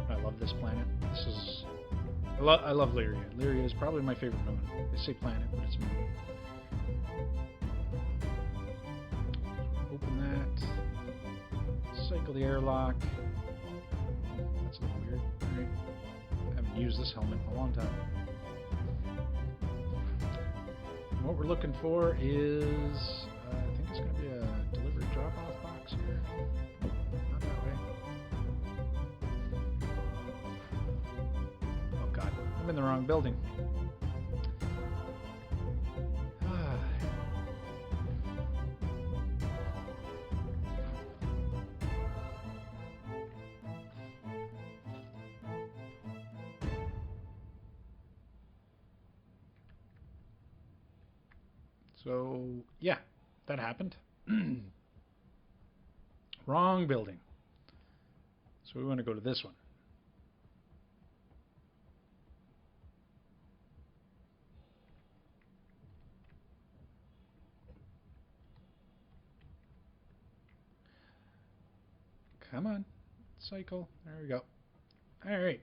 Speaker 1: I love this planet. This is... I love Lyria. Lyria is probably my favorite moon. They say planet, but it's moon. Open that. Cycle the airlock. That's a little weird. Alright. I haven't used this helmet in a long time. And what we're looking for is... I think it's going to be a delivery drop-off box here. Not that way. Oh god, I'm in the wrong building. So, yeah, that happened. Wrong building. So we want to go to this one. Come on, cycle. There we go. All right.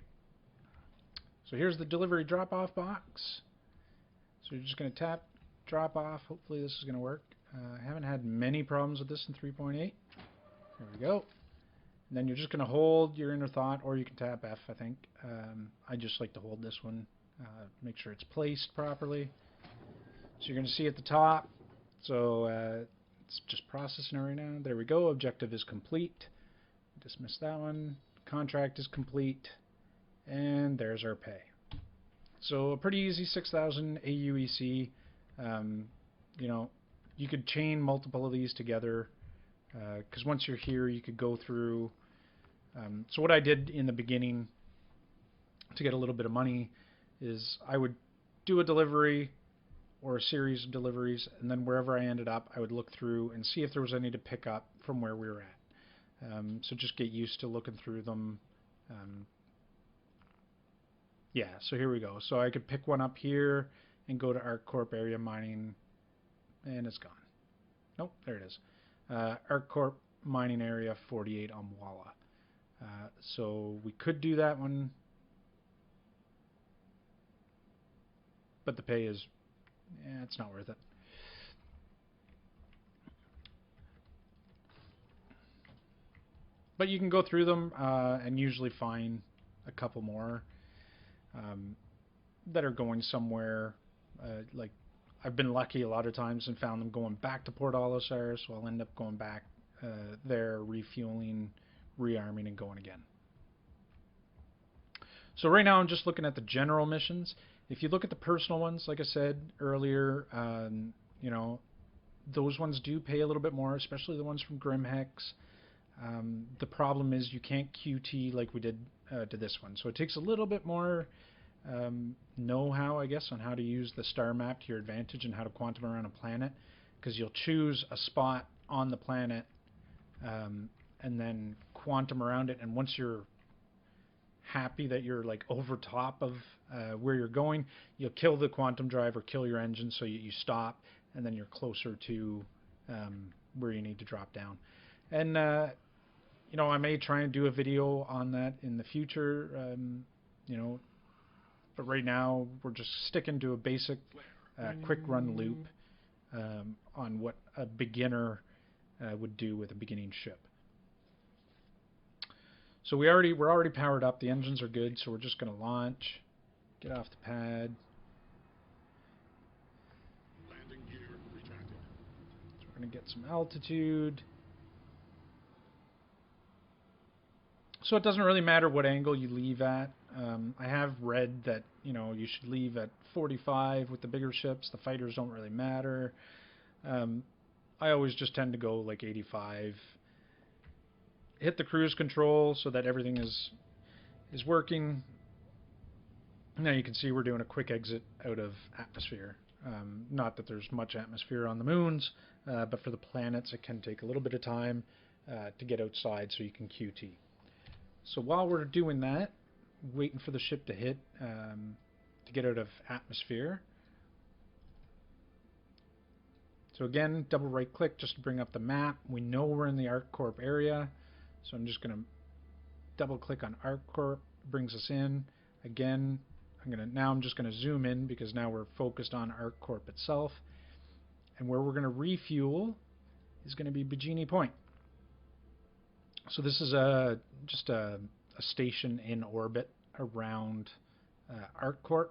Speaker 1: So here's the delivery drop-off box. So you're just going to tap drop off. Hopefully this is going to work. I haven't had many problems with this in 3.8. There we go. And then you're just going to hold your inner thought, or you can tap F, I think. I just like to hold this one. Make sure it's placed properly. So you're going to see at the top. So it's just processing right now. There we go. Objective is complete. Dismiss that one. Contract is complete. And there's our pay. So a pretty easy 6,000 AUEC. You know, you could chain multiple of these together because once you're here you could go through. So what I did in the beginning to get a little bit of money is I would do a delivery or a series of deliveries, and then wherever I ended up I would look through and see if there was any to pick up from where we were at. So just get used to looking through them. Yeah, so here we go. So I could pick one up here and go to ArcCorp area mining, and it's gone. Nope, there it is. ArcCorp mining area 48 on Walla. So we could do that one, but the pay is, it's not worth it. But you can go through them and usually find a couple more that are going somewhere. Like I've been lucky a lot of times and found them going back to Port Olisar, so I'll end up going back there, refueling, rearming, and going again. So right now I'm just looking at the general missions. If you look at the personal ones, like I said earlier, you know, those ones do pay a little bit more, especially the ones from Grimhex. The problem is you can't QT like we did to this one. So it takes a little bit more know-how, I guess, on how to use the star map to your advantage and how to quantum around a planet, because you'll choose a spot on the planet and then quantum around it, and once you're happy that you're like over top of where you're going, you'll kill the quantum drive or kill your engine, so you stop, and then you're closer to where you need to drop down. And you know, I may try and do a video on that in the future, you know, but right now we're just sticking to a basic quick run loop on what a beginner would do with a beginning ship. So we're already powered up. The engines are good, so we're just going to launch, get off the pad.
Speaker 2: Landing gear retracted.
Speaker 1: So we're going to get some altitude. So it doesn't really matter what angle you leave at. I have read that, you know, you should leave at 45 with the bigger ships. The fighters don't really matter. I always just tend to go like 85. Hit the cruise control so that everything is working. Now you can see we're doing a quick exit out of atmosphere. Not that there's much atmosphere on the moons, but for the planets it can take a little bit of time to get outside so you can QT. So while we're doing that, waiting for the ship to hit to get out of atmosphere. So again, double right click just to bring up the map. We know we're in the ArcCorp area, so I'm just going to double click on ArcCorp, brings us in. Again, I'm just going to zoom in because now we're focused on ArcCorp itself. And where we're going to refuel is going to be Bikini Point. So this is just a station in orbit around ArcCorp.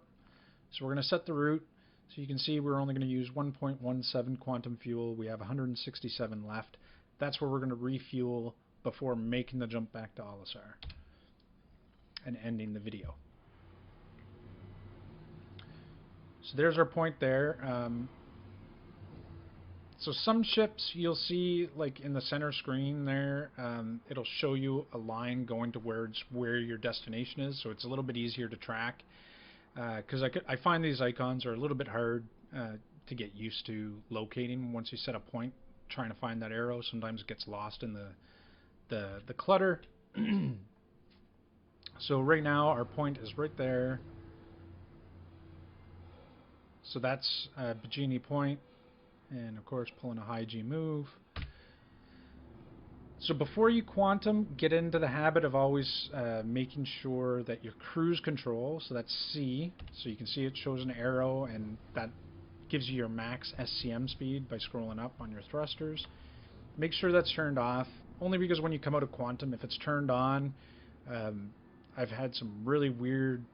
Speaker 1: So we're going to set the route. So you can see we're only going to use 1.17 quantum fuel. We have 167 left. That's where we're going to refuel before making the jump back to Olisar and ending the video. So there's our point there. So some ships you'll see like in the center screen there, it'll show you a line going towards where your destination is, so it's a little bit easier to track. Because I find these icons are a little bit hard to get used to locating once you set a point. Trying to find that arrow, sometimes it gets lost in the clutter. So right now our point is right there. So that's Bikini Point. And of course pulling a high G move. So before you quantum, get into the habit of always making sure that your cruise control, so that's C, so you can see it shows an arrow and that gives you your max SCM speed by scrolling up on your thrusters. Make sure that's turned off, only because when you come out of quantum, if it's turned on, I've had some really weird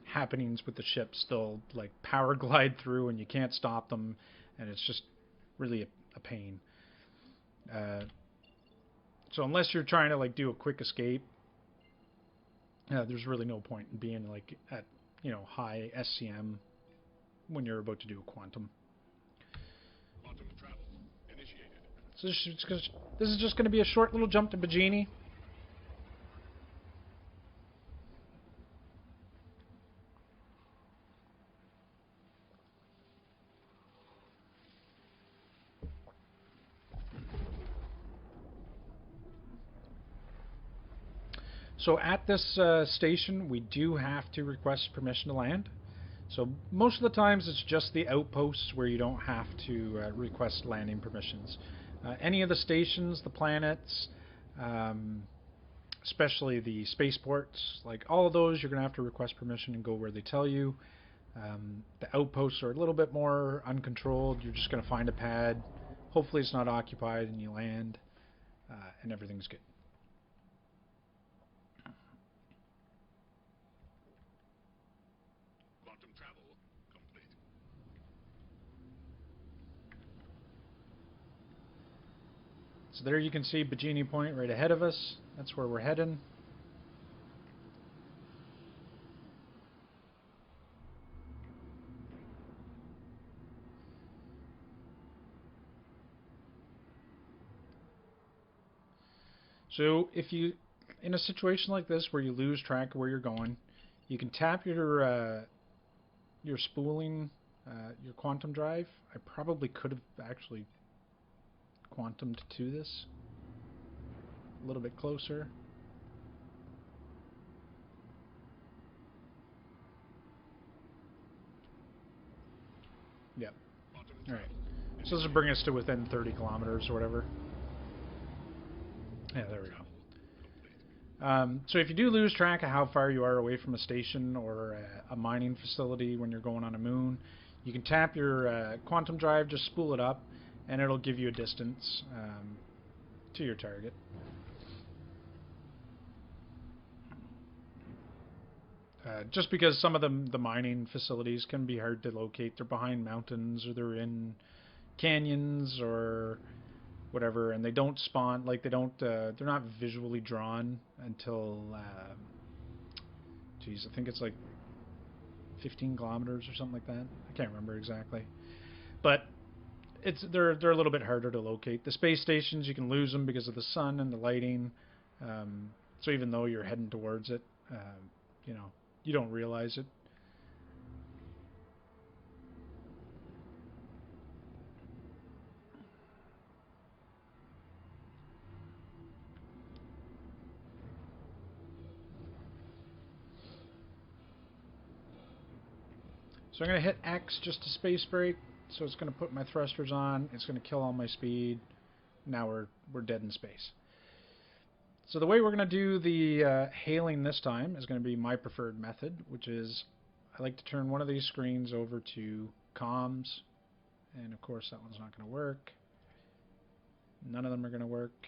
Speaker 1: happenings with the ships. They'll like power glide through and you can't stop them, and it's just really a pain. So unless you're trying to like do a quick escape, there's really no point in being like at, you know, high SCM when you're about to do a quantum.
Speaker 2: Quantum travel initiated.
Speaker 1: So this is just going to be a short little jump to Bikini. So at this station, we do have to request permission to land. So most of the times it's just the outposts where you don't have to request landing permissions. Any of the stations, the planets, especially the spaceports, like all of those, you're going to have to request permission and go where they tell you. The outposts are a little bit more uncontrolled. You're just going to find a pad. Hopefully it's not occupied and you land and everything's good.
Speaker 2: Quantum travel complete.
Speaker 1: So there you can see Bikini Point right ahead of us. That's where we're heading. So if you, in a situation like this where you lose track of where you're going, you can tap your spooling, your quantum drive. I probably could have actually quantumed to this a little bit closer. Yep. Alright. So this will bring us to within 30 kilometers or whatever. Yeah, there we go. So if you do lose track of how far you are away from a station or a mining facility when you're going on a moon, you can tap your quantum drive, just spool it up, and it'll give you a distance to your target. Just because some of the mining facilities can be hard to locate. They're behind mountains or they're in canyons or whatever, and they don't spawn, like they don't, they're not visually drawn until, geez, I think it's like 15 kilometers or something like that. I can't remember exactly. But they're a little bit harder to locate. The space stations, you can lose them because of the sun and the lighting. So even though you're heading towards it, you know, you don't realize it. So I'm going to hit X just to space brake. So it's going to put my thrusters on. It's going to kill all my speed. Now we're dead in space. So the way we're going to do the hailing this time is going to be my preferred method, which is I like to turn one of these screens over to comms. And of course that one's not going to work. None of them are going to work.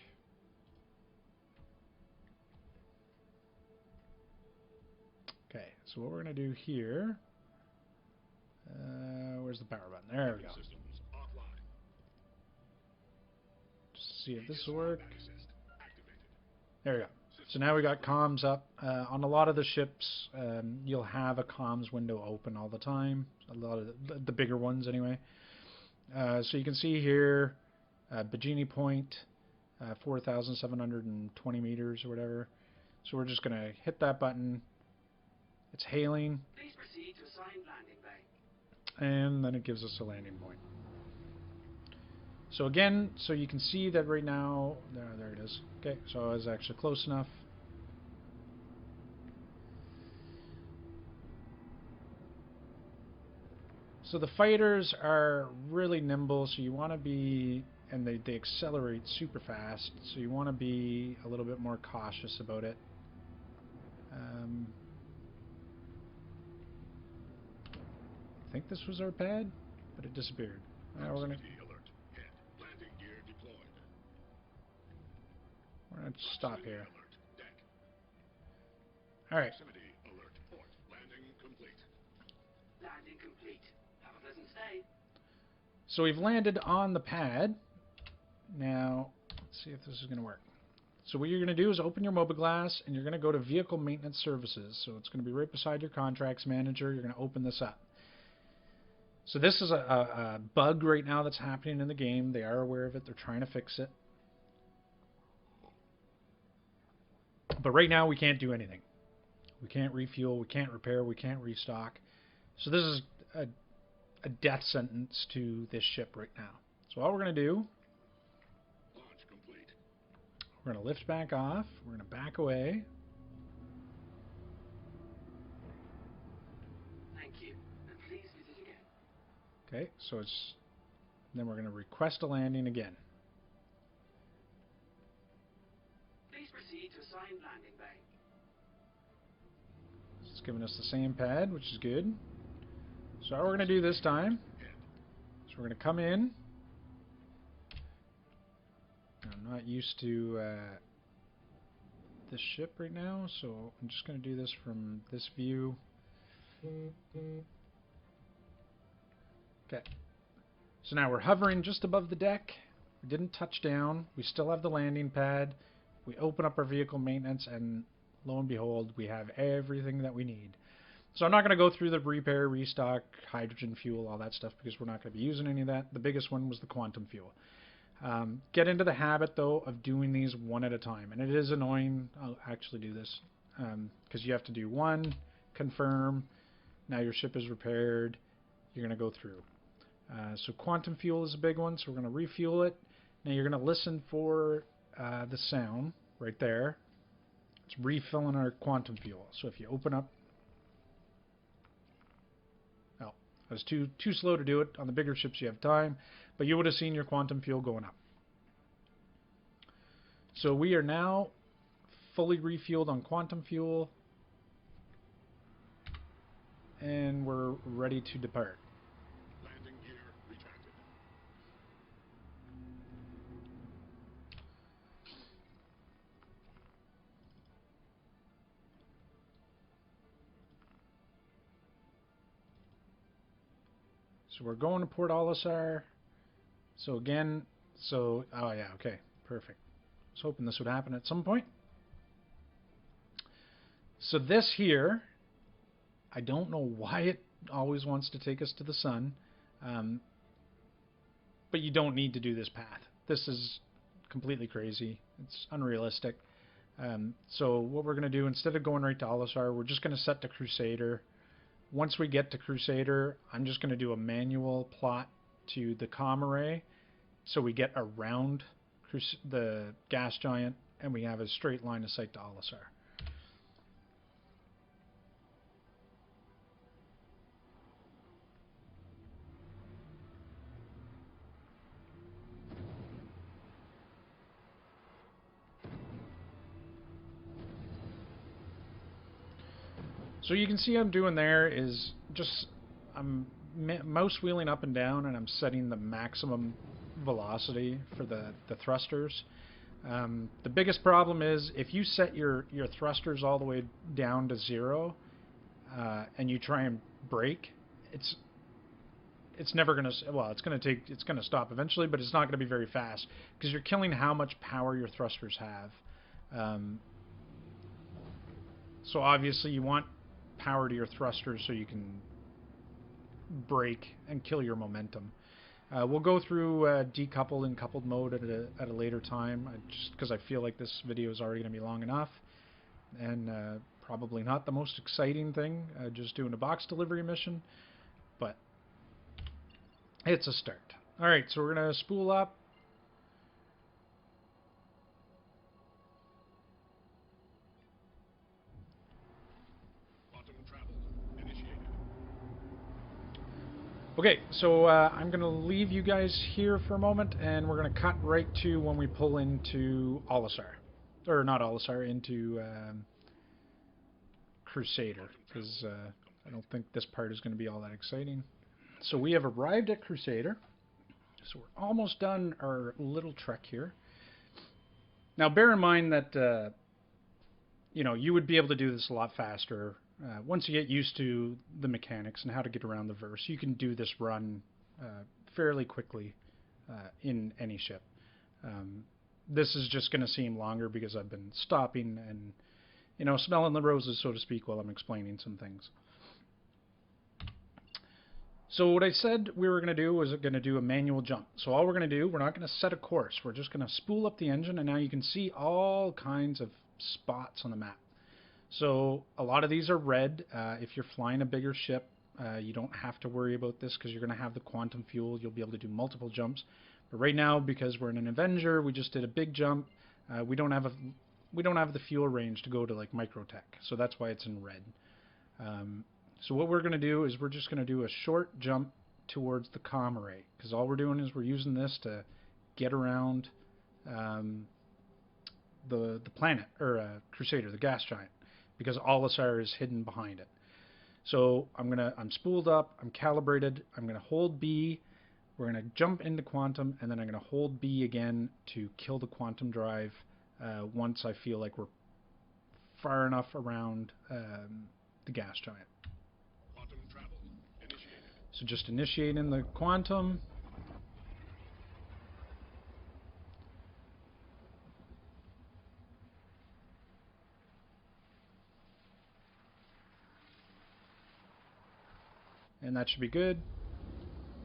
Speaker 1: Okay, so what we're going to do here, where's the power button? There we go. Just see if this will work. There we go. So now we got comms up. On a lot of the ships, you'll have a comms window open all the time. A lot of the bigger ones anyway. So you can see here, Bikini Point, 4,720 meters or whatever. So we're just going to hit that button. It's hailing.
Speaker 3: Please proceed to assigned landing bay.
Speaker 1: And then it gives us a landing point. So again, so you can see that right now, there it is. Okay, so I was actually close enough. So the fighters are really nimble, so you want to be, and they accelerate super fast, so you want to be a little bit more cautious about it. I think this was our pad, but it disappeared. Now we're gonna stop here. All right.
Speaker 3: Landing complete. Have a pleasant stay.
Speaker 1: So we've landed on the pad. Now, let's see if this is going to work. So what you're going to do is open your Mobiglass, and you're going to go to Vehicle Maintenance Services. So it's going to be right beside your Contracts Manager. You're going to open this up. So this is a bug right now that's happening in the game. They are aware of it. They're trying to fix it. But right now we can't do anything. We can't refuel, we can't repair, we can't restock. So this is a death sentence to this ship right now. So all we're going to do, we're going to lift back off, we're going to back away.
Speaker 3: Thank you, and please visit again.
Speaker 1: Okay, so it's, then we're going to request a landing again.
Speaker 3: Please proceed to assigned landing bay.
Speaker 1: It's giving us the same pad, which is good. So all we're going to do this time is we're going to come in. I'm not used to this ship right now, so I'm just going to do this from this view. Okay. So now we're hovering just above the deck. We didn't touch down. We still have the landing pad. We open up our vehicle maintenance, and lo and behold, we have everything that we need. So I'm not going to go through the repair, restock, hydrogen fuel, all that stuff, because we're not going to be using any of that. The biggest one was the quantum fuel. Get into the habit, though, of doing these one at a time. And it is annoying. I'll actually do this because you have to do one, confirm. Now your ship is repaired. You're going to go through. So quantum fuel is a big one, so we're going to refuel it. Now you're going to listen for the sound right there. It's refilling our quantum fuel. So if you open up... Oh, I was too slow to do it. On the bigger ships you have time, but you would have seen your quantum fuel going up. So we are now fully refueled on quantum fuel, and we're ready to depart.
Speaker 2: Landing gear retracted.
Speaker 1: So we're going to Port Olisar. So again, oh yeah, okay, perfect. I was hoping this would happen at some point. So this here, I don't know why it always wants to take us to the sun, but you don't need to do this path. This is completely crazy. It's unrealistic. So what we're going to do, instead of going right to Olisar, we're just going to set to Crusader. Once we get to Crusader, I'm just going to do a manual plot to the comm array, so we get around the gas giant, and we have a straight line of sight to Olisar. So you can see I'm doing there is just I'm mouse wheeling up and down, and I'm setting the maximum velocity for the thrusters. The biggest problem is if you set your thrusters all the way down to 0 and you try and brake, it's never going to, well, it's going to stop eventually, but it's not going to be very fast because you're killing how much power your thrusters have. So obviously you want power to your thrusters so you can brake and kill your momentum. We'll go through decoupled and coupled mode at a later time, just because I feel like this video is already going to be long enough, and probably not the most exciting thing, just doing a box delivery mission, but it's a start. Alright, so we're going to spool up.
Speaker 2: Quantum travel initiated.
Speaker 1: Okay, so I'm going to leave you guys here for a moment, and we're going to cut right to when we pull into Olisar. Or not Olisar, into Crusader, because I don't think this part is going to be all that exciting. So we have arrived at Crusader. So we're almost done our little trek here. Now bear in mind that you know, you would be able to do this a lot faster. Once you get used to the mechanics and how to get around the verse, you can do this run fairly quickly in any ship. This is just going to seem longer because I've been stopping and, you know, smelling the roses, so to speak, while I'm explaining some things. So what I said we were going to do was going to do a manual jump. So all we're going to do, we're not going to set a course. We're just going to spool up the engine, and now you can see all kinds of spots on the map. So a lot of these are red. If you're flying a bigger ship, you don't have to worry about this because you're going to have the quantum fuel. You'll be able to do multiple jumps. But right now, because we're in an Avenger, we just did a big jump. We don't have the fuel range to go to like Microtech, so that's why it's in red. So what we're going to do is we're just going to do a short jump towards the comm array, because all we're doing is we're using this to get around the planet, or Crusader, the gas giant, because Olisar is hidden behind it. So I'm spooled up, I'm calibrated, I'm going to hold B, we're going to jump into quantum, and then I'm going to hold B again to kill the quantum drive once I feel like we're far enough around the gas giant.
Speaker 2: Quantum travel initiated.
Speaker 1: So just initiating the quantum. And that should be good.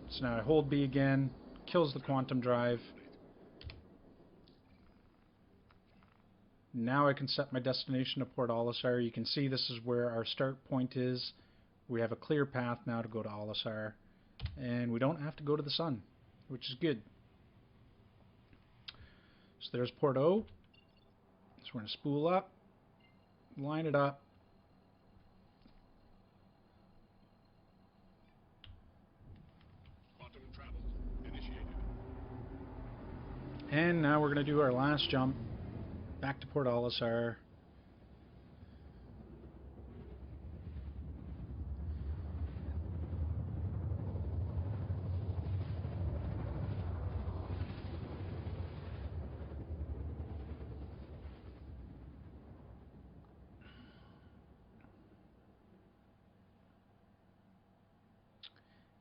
Speaker 1: So now I hold B again, kills the quantum drive. Now I can set my destination to Port Olisar. You can see this is where our start point is. We have a clear path now to go to Olisar, and we don't have to go to the sun, which is good. So there's Port O. So we're going to spool up, line it up.
Speaker 2: Quantum travel initiated.
Speaker 1: And now we're going to do our last jump back to Port Olisar.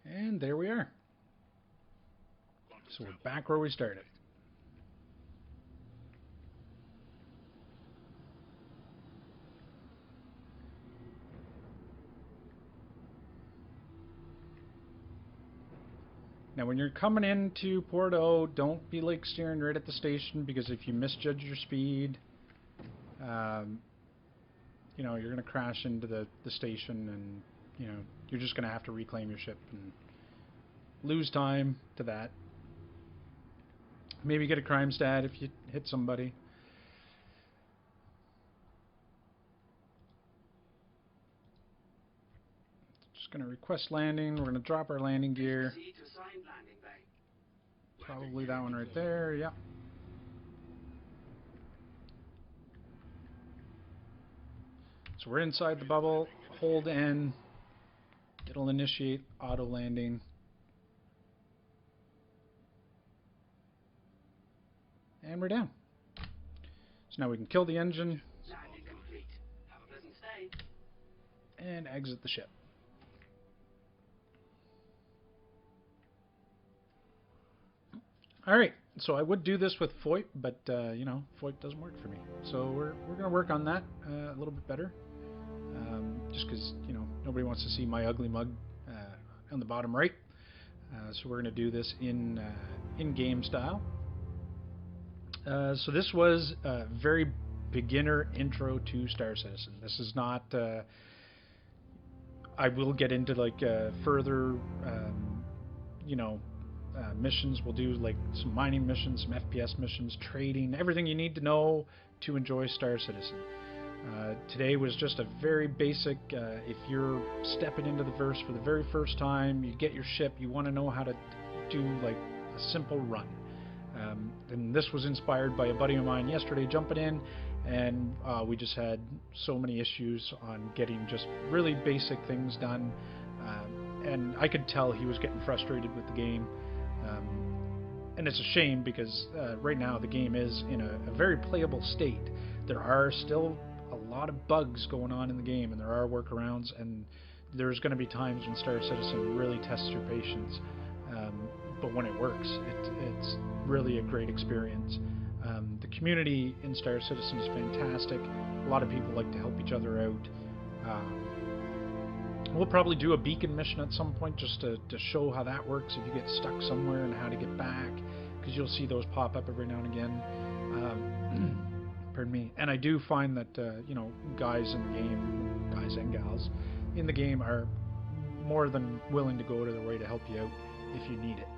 Speaker 1: And there we are. So we're back where we started. Now when you're coming into Port O, don't be like steering right at the station, because if you misjudge your speed, you know, you're going to crash into the station, and you know, you're just going to have to reclaim your ship and lose time to that. Maybe get a crime stat if you hit somebody. Just going to request landing. We're going to drop our landing gear.
Speaker 3: Proceed to assigned landing bay.
Speaker 1: Probably that one right there, yep. So we're inside the bubble, hold N, it'll initiate auto landing. And we're down. So now we can kill the engine
Speaker 3: Landing complete. Have a pleasant stay.
Speaker 1: and exit the ship. Alright, so I would do this with FOIP, but you know, FOIP doesn't work for me. So we're going to work on that a little bit better. Just because, you know, nobody wants to see my ugly mug on the bottom right. So we're going to do this in game style. So this was a very beginner intro to Star Citizen. This is not... I will get into like further, you know, missions. We'll do like some mining missions, some FPS missions, trading, everything you need to know to enjoy Star Citizen. Today was just a very basic, if you're stepping into the verse for the very first time, you get your ship, you want to know how to do like a simple run. And this was inspired by a buddy of mine yesterday jumping in, and we just had so many issues on getting just really basic things done, and I could tell he was getting frustrated with the game. And it's a shame because right now the game is in a very playable state. There are still a lot of bugs going on in the game, and there are workarounds, and there's going to be times when Star Citizen really tests your patience. But when it works, it's really a great experience. The community in Star Citizen is fantastic. A lot of people like to help each other out. We'll probably do a beacon mission at some point just to show how that works if you get stuck somewhere and how to get back, because you'll see those pop up every now and again. Pardon me. And I do find that you know, guys in the game, guys and gals in the game, are more than willing to go to their way to help you out if you need it.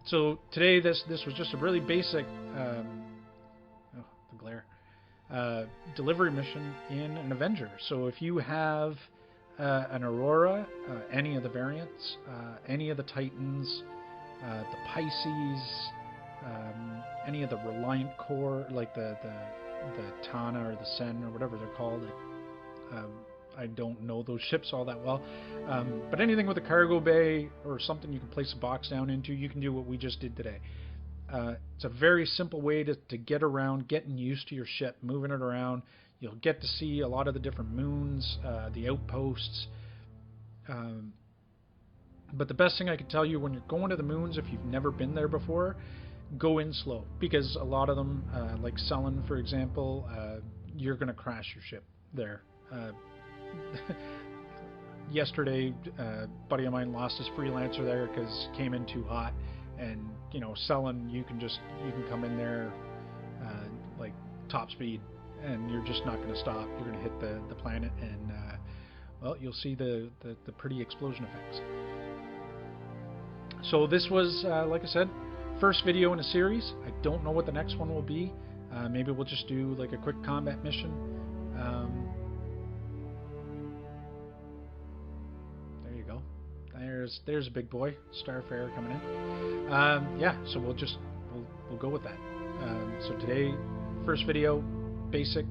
Speaker 1: So today this was just a really basic oh, the glare, delivery mission in an Avenger. So if you have an Aurora, any of the variants, any of the Titans, the Pisces, any of the Reliant Core, like the Tana or the Sen or whatever they're called. I don't know those ships all that well, but anything with a cargo bay or something you can place a box down into, you can do what we just did today. It's a very simple way to get around, getting used to your ship, moving it around. You'll get to see a lot of the different moons, the outposts. But the best thing I can tell you, when you're going to the moons, if you've never been there before, go in slow, because a lot of them, like Sullen, for example, you're going to crash your ship there. Yesterday, a buddy of mine lost his freelancer there because came in too hot, and you know, Sullen, you can come in there like top speed, and you're just not going to stop. You're going to hit the planet, and well, you'll see the pretty explosion effects. So this was, like I said, first video in a series. I don't know what the next one will be. Maybe we'll just do like a quick combat mission. There you go. There's a big boy, Starfarer coming in. Yeah, so we'll go with that. So today, first video, basic,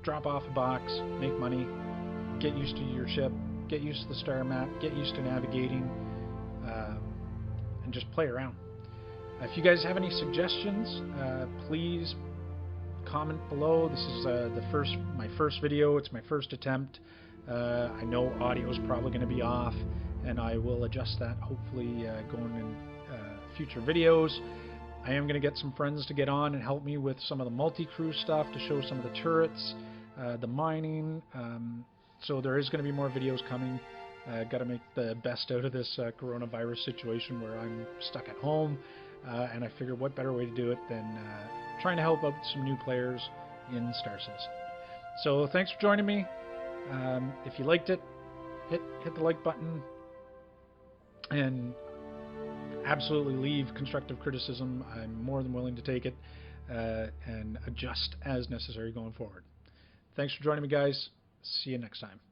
Speaker 1: drop off a box, make money, get used to your ship, get used to the star map, get used to navigating, and just play around. If you guys have any suggestions, please comment below. This is my first video. It's my first attempt. I know audio is probably going to be off, and I will adjust that hopefully going in future videos. I am going to get some friends to get on and help me with some of the multi-crew stuff to show some of the turrets, the mining. So there is going to be more videos coming. Got to make the best out of this coronavirus situation where I'm stuck at home, and I figured what better way to do it than trying to help out some new players in Star Citizen. So thanks for joining me. If you liked it, hit the like button, and absolutely leave constructive criticism. I'm more than willing to take it and adjust as necessary going forward. Thanks for joining me, guys. See you next time.